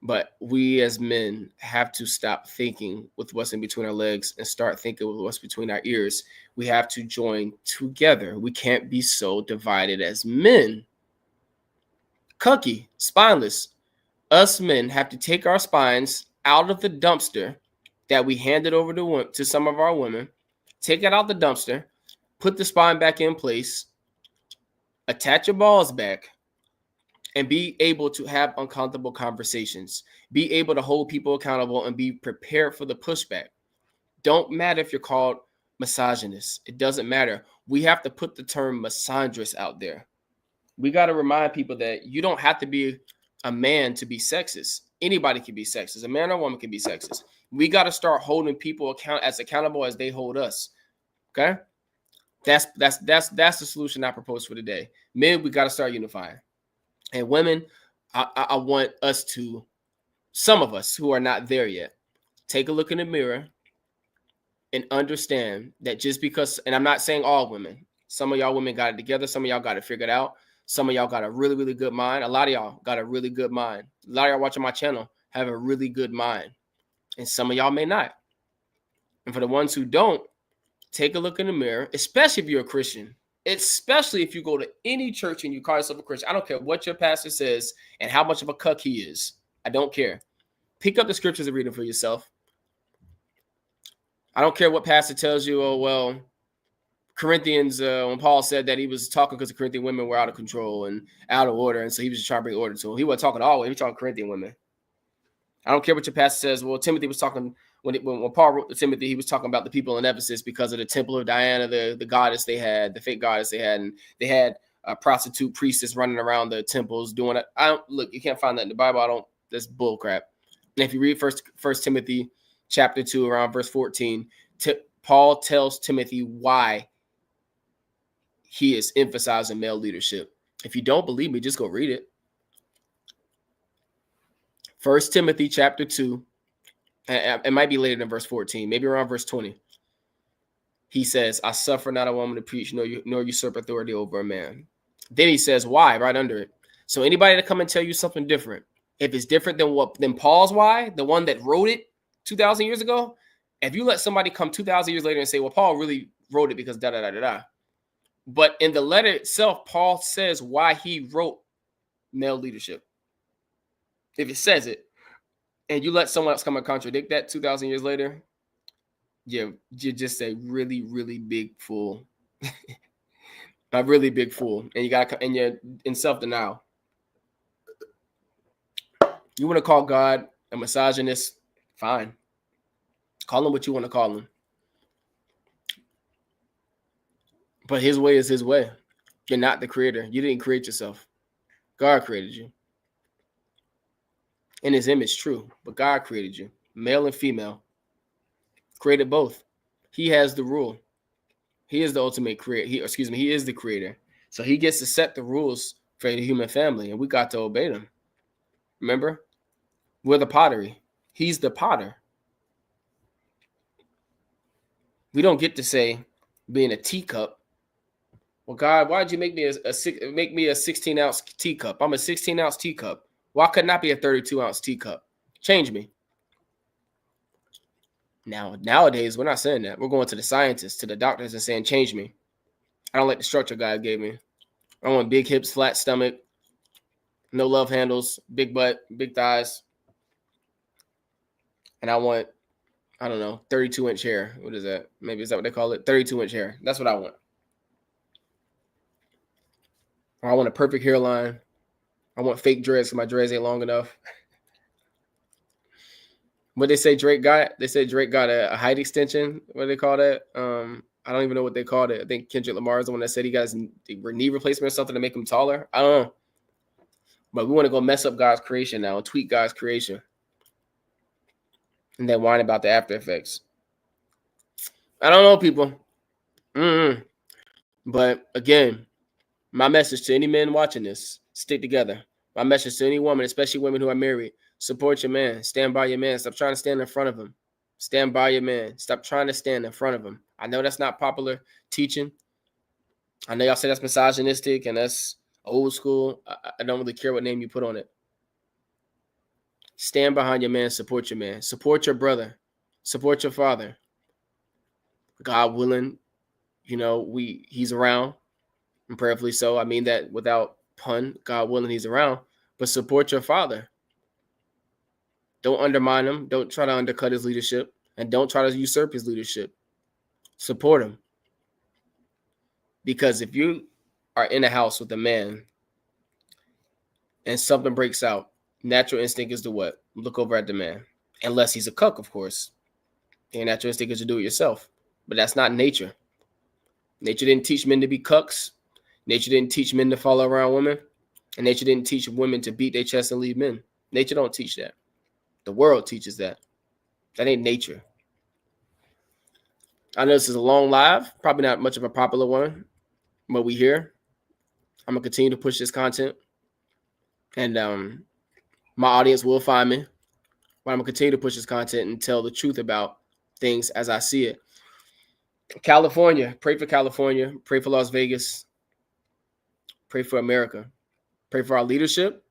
But we as men have to stop thinking with what's in between our legs and start thinking with what's between our ears. We have to join together. We can't be so divided as men. Cucky, spineless. Us men have to take our spines out of the dumpster that we handed over to some of our women, take it out the dumpster, put the spine back in place, attach your balls back, and be able to have uncomfortable conversations, be able to hold people accountable and be prepared for the pushback. Don't matter if you're called misogynist. It doesn't matter. We have to put the term misandrous out there. We got to remind people that you don't have to be a man to be sexist. Anybody can be sexist. A man or a woman can be sexist. We got to start holding people accountable as they hold us. Okay? That's the solution I propose for today. Men, we got to start unifying. And women, I want us to, some of us who are not there yet, take a look in the mirror and understand that just because, and I'm not saying all women, some of y'all women got it together, some of y'all got it figured out, some of y'all got a really, really good mind, a lot of y'all got a really good mind. A lot of y'all watching my channel have a really good mind, and some of y'all may not. And for the ones who don't, take a look in the mirror, especially if you're a Christian. Especially if you go to any church and you call yourself a Christian. I don't care what your pastor says and how much of a cuck he is. I don't care. Pick up the scriptures and read them for yourself. I don't care what pastor tells you, oh, well, Corinthians, when Paul said that he was talking because the Corinthian women were out of control and out of order, and so he was just trying to bring order to them. He wasn't talking all the way. He was talking Corinthian women. I don't care what your pastor says. Well, Timothy was talking, when Paul wrote to Timothy, he was talking about the people in Ephesus because of the temple of Diana, the goddess they had, the fake goddess they had, and they had prostitute priestess running around the temples doing it. Look, you can't find that in the Bible. That's bull crap. And if you read First Timothy chapter 2, around verse 14, Paul tells Timothy why he is emphasizing male leadership. If you don't believe me, just go read it. First Timothy chapter 2, it might be later than verse 14, maybe around verse 20. He says, I suffer not a woman to preach, nor usurp authority over a man. Then he says, why? Right under it. So anybody to come and tell you something different, if it's different than Paul's why, the one that wrote it 2,000 years ago, if you let somebody come 2,000 years later and say, well, Paul really wrote it because da-da-da-da-da. But in the letter itself, Paul says why he wrote male leadership. If it says it, and you let someone else come and contradict that 2,000 years later, you're just a really, really big fool. A really big fool. And you're in self-denial. You want to call God a misogynist? Fine. Call him what you want to call him. But his way is his way. You're not the creator. You didn't create yourself. God created you. In his image, true, but God created you, male and female, created both. He has the rule. He is the ultimate creator. He is the creator. So he gets to set the rules for the human family, and we got to obey them. Remember? We're the pottery. He's the potter. We don't get to say being a teacup. Well, God, why'd you make me a 16-ounce teacup? I'm a 16-ounce teacup. Why could not be a 32-ounce teacup? Change me. Nowadays, we're not saying that. We're going to the scientists, to the doctors, and saying, change me. I don't like the structure God gave me. I want big hips, flat stomach, no love handles, big butt, big thighs. And I want, 32-inch hair. What is that? Maybe is that what they call it? 32-inch hair. That's what I want. Or I want a perfect hairline. I want fake dreads because my dreads ain't long enough. What they say Drake got? They say Drake got a height extension. What do they call that? I don't even know what they called it. I think Kendrick Lamar is the one that said he got his knee replacement or something to make him taller. I don't know. But we want to go mess up God's creation now and tweak God's creation. And then whine about the after effects. I don't know, people. But again, my message to any men watching this, stick together. My message to any woman, especially women who are married, support your man. Stand by your man. Stop trying to stand in front of him. Stand by your man. Stop trying to stand in front of him. I know that's not popular teaching. I know y'all say that's misogynistic and that's old school. I don't really care what name you put on it. Stand behind your man. Support your man. Support your brother. Support your father. God willing, he's around, and prayerfully so. I mean that without pun. God willing, he's around. But support your father. Don't undermine him. Don't try to undercut his leadership, and don't try to usurp his leadership. Support him. Because if you are in a house with a man and something breaks out, natural instinct is to what? Look over at the man. Unless he's a cuck, of course. Your natural instinct is to do it yourself. But that's not nature. Nature didn't teach men to be cucks. Nature didn't teach men to follow around women. And nature didn't teach women to beat their chest and leave men. Nature don't teach that. The world teaches that. That ain't nature. I know this is a long live, probably not much of a popular one, but we here. I'm going to continue to push this content. And my audience will find me. But I'm going to continue to push this content and tell the truth about things as I see it. California, pray for California, pray for Las Vegas, pray for America, pray for our leadership,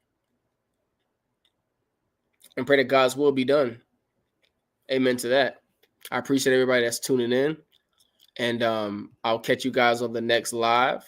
and pray that God's will be done. Amen to that. I appreciate everybody that's tuning in, and I'll catch you guys on the next live.